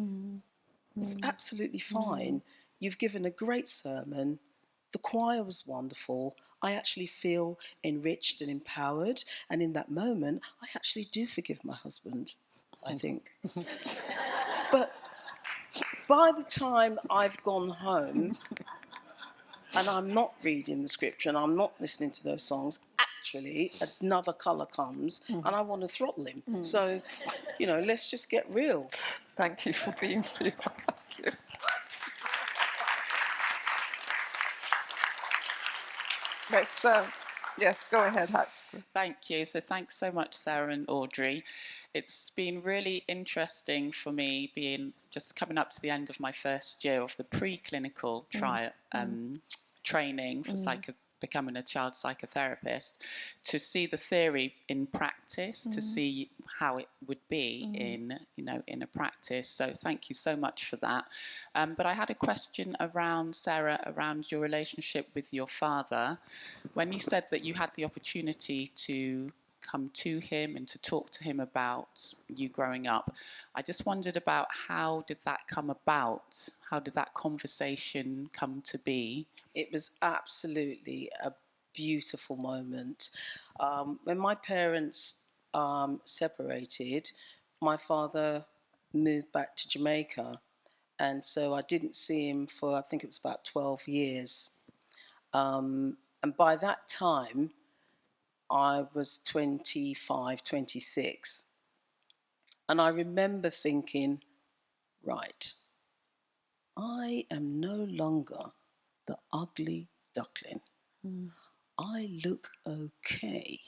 It's absolutely fine. You've given a great sermon. The choir was wonderful. I actually feel enriched and empowered. And in that moment, I actually do forgive my husband, I think. But by the time I've gone home and I'm not reading the scripture and I'm not listening to those songs, actually another colour comes and I want to throttle him. So, let's just get real. Thank you for being real. Thank you. Let's, yes, go ahead, Hatch. Thank you. So thanks so much, Sarah and Audrey. It's been really interesting for me just coming up to the end of my first year of the preclinical training for becoming a child psychotherapist, to see the theory in practice, to see how it would be in a practice. So thank you so much for that. But I had a question around, Sarah, around your relationship with your father. When you said that you had the opportunity to come to him and to talk to him about you growing up, I just wondered about how did that come about? How did that conversation come to be? It was absolutely a beautiful moment. When my parents separated, my father moved back to Jamaica. And so I didn't see him for, I think it was about 12 years. And by that time, I was 25, 26. And I remember thinking, right, I am no longer the ugly duckling. I look okay.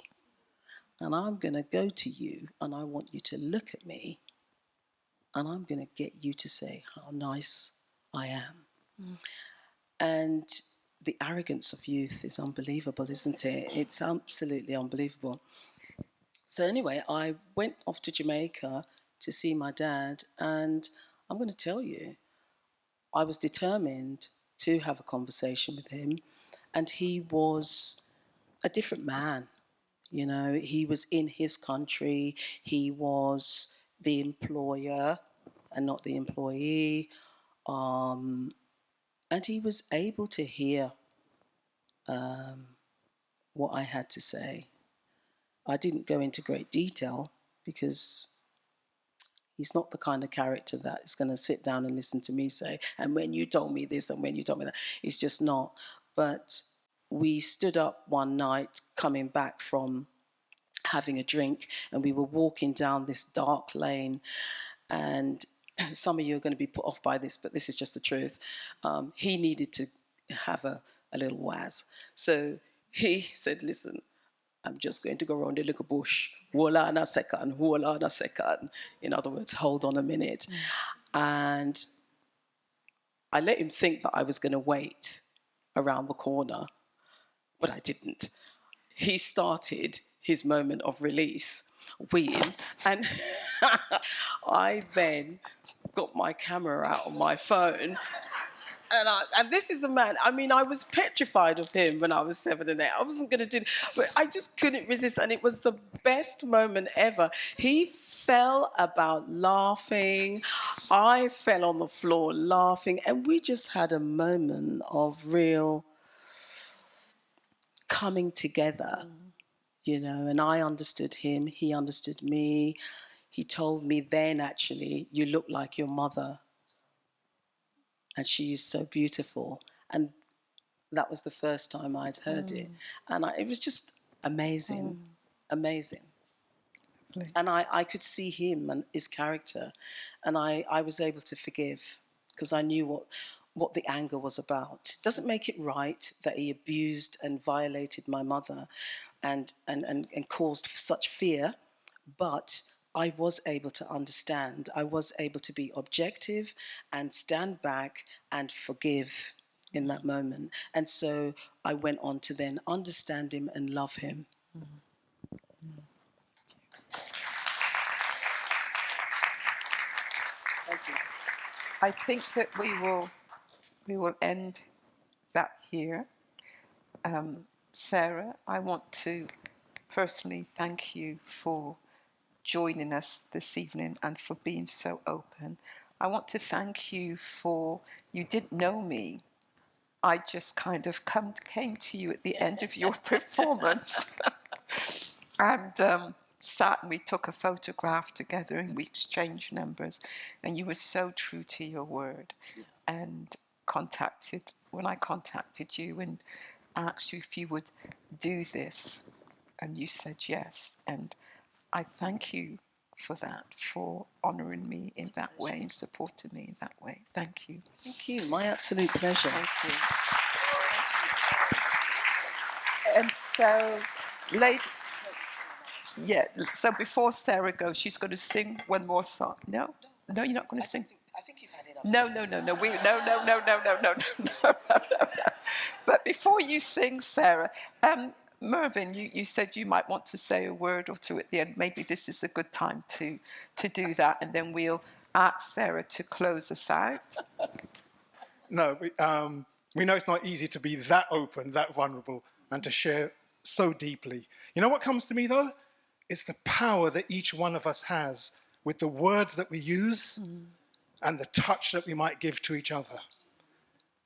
And I'm going to go to you and I want you to look at me and I'm going to get you to say how nice I am. And the arrogance of youth is unbelievable, isn't it? It's absolutely unbelievable. So anyway, I went off to Jamaica to see my dad, and I'm going to tell you, I was determined to have a conversation with him, and he was a different man. You know, he was in his country. He was the employer and not the employee. And he was able to hear what I had to say. I didn't go into great detail because he's not the kind of character that is going to sit down and listen to me say, and when you told me this and when you told me that. It's just not. But we stood up one night coming back from having a drink, and we were walking down this dark lane, and some of you are going to be put off by this, but this is just the truth. He needed to have a little waz. So he said, listen, I'm just going to go around the little bush. Hold on a second, hold on a second. In other words, hold on a minute. And I let him think that I was going to wait around the corner, but I didn't. He started his moment of release, weeing, and I then got my camera out on my phone. And this is a man, I mean, I was petrified of him when I was 7 and 8. I wasn't going to do it, but I just couldn't resist. And it was the best moment ever. He fell about laughing. I fell on the floor laughing. And we just had a moment of real coming together, you know. And I understood him. He understood me. He told me then, actually, you look like your mother. And she is so beautiful. And that was the first time I'd heard it. And it was just amazing, amazing. And I could see him and his character. And I was able to forgive because I knew what the anger was about. Doesn't make it right that he abused and violated my mother and caused such fear, but I was able to understand. I was able to be objective and stand back and forgive in that moment. And so I went on to then understand him and love him. Thank you. I think that we will end that here. Sarah, I want to personally thank you for joining us this evening and for being so open. I want to thank you for, you didn't know me. I just kind of came to you at the end of your performance and sat and we took a photograph together and we exchanged numbers, and you were so true to your word. And when I contacted you and asked you if you would do this, and you said yes. And I thank you for that, for honouring me in that way and supporting me in that way. Thank you. Thank you. My absolute pleasure. Thank you. And so, so before Sarah goes, she's going to sing one more song. No, you're not going to sing. I think you've had enough. No. But before you sing, Sarah, Mervyn, you said you might want to say a word or two at the end. Maybe this is a good time to do that, and then we'll ask Sarah to close us out. No, we know it's not easy to be that open, that vulnerable, and to share so deeply. You know what comes to me, though? It's the power that each one of us has with the words that we use and the touch that we might give to each other.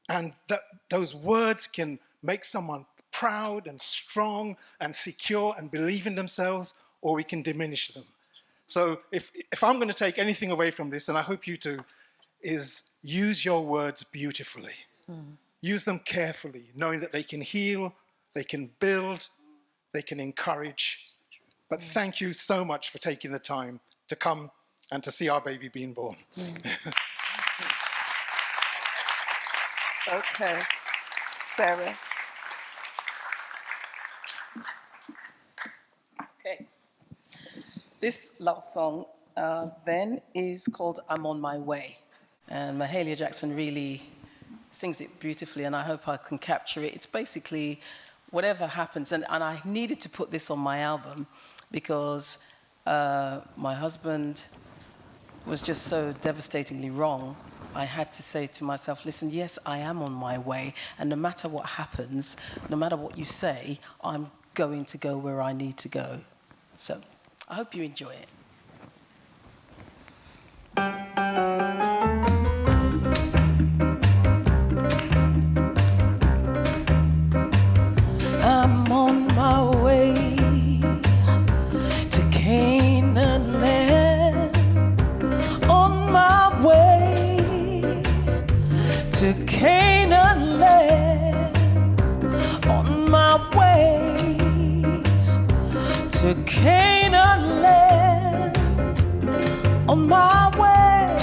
And that those words can make someone proud and strong and secure and believe in themselves, or we can diminish them. So if I'm going to take anything away from this, and I hope you too, is use your words beautifully. Use them carefully, knowing that they can heal, they can build, they can encourage. But thank you so much for taking the time to come and to see our baby being born. Okay, Sarah. Okay. This last song then is called I'm On My Way. And Mahalia Jackson really sings it beautifully, and I hope I can capture it. It's basically whatever happens. And I needed to put this on my album because my husband was just so devastatingly wrong. I had to say to myself, listen, yes, I am on my way. And no matter what happens, no matter what you say, I'm going to go where I need to go. So I hope you enjoy it. I'm on my way to Canaan land, on my way to Canaan land, on my way to Canaan land, on my way,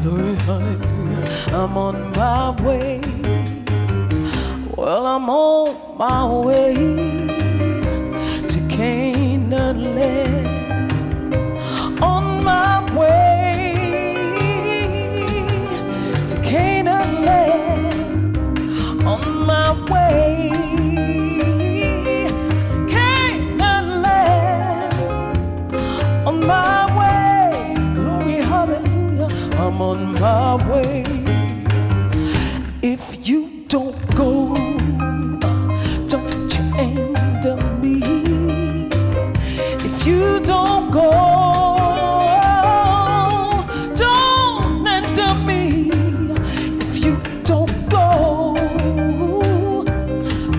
glory, hallelujah, I'm on my way. Well, I'm on my way to Canaan land, on my way to Canaan land, on my way, Canaan land, on my way, glory, hallelujah, I'm on my way. If you don't go, don't you enter me. If you don't go, don't enter me. If you don't go,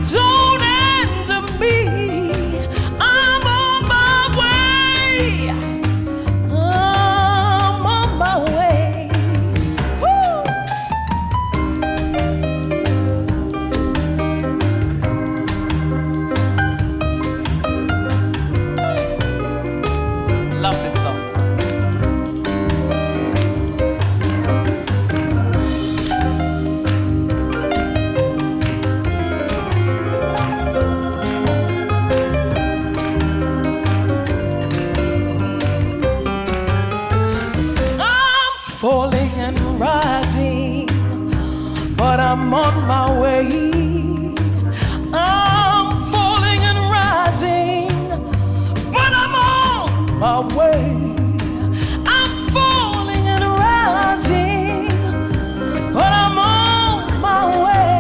don't enter me. I'm on my way. I'm on my way. Woo! Love this song. I'm falling and rising, but I'm on my way. I'm falling and rising, but I'm on my way. I'm falling and rising, but I'm on my way.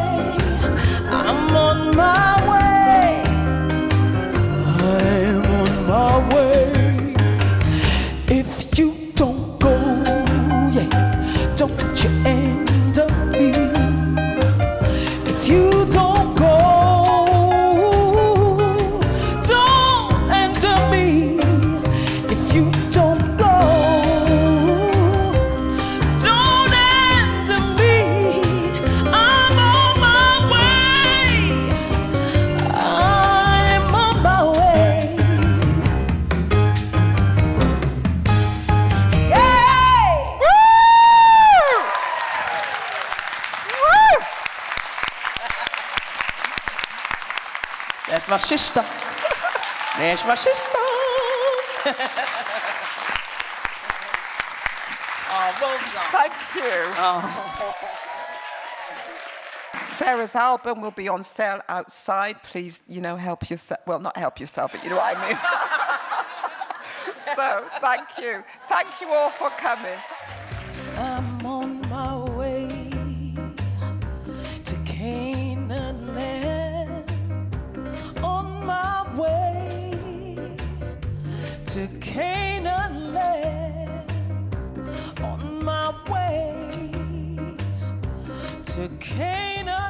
I'm on my way. I'm on my way. If you don't go, yeah, don't you enter me. If you don't go, don't enter me. If you don't go, don't enter me. I'm on my way. I'm on my way. Yay! Woo! Woo! That's my sister. That's my sister. Oh, well done. Thank you. Sarah's album will be on sale outside. Please, help yourself. Well, not help yourself, but you know what I mean. So, thank you. Thank you all for coming. I'm on my way to Canaan land, on my way to Canaan land, on my way to Canaan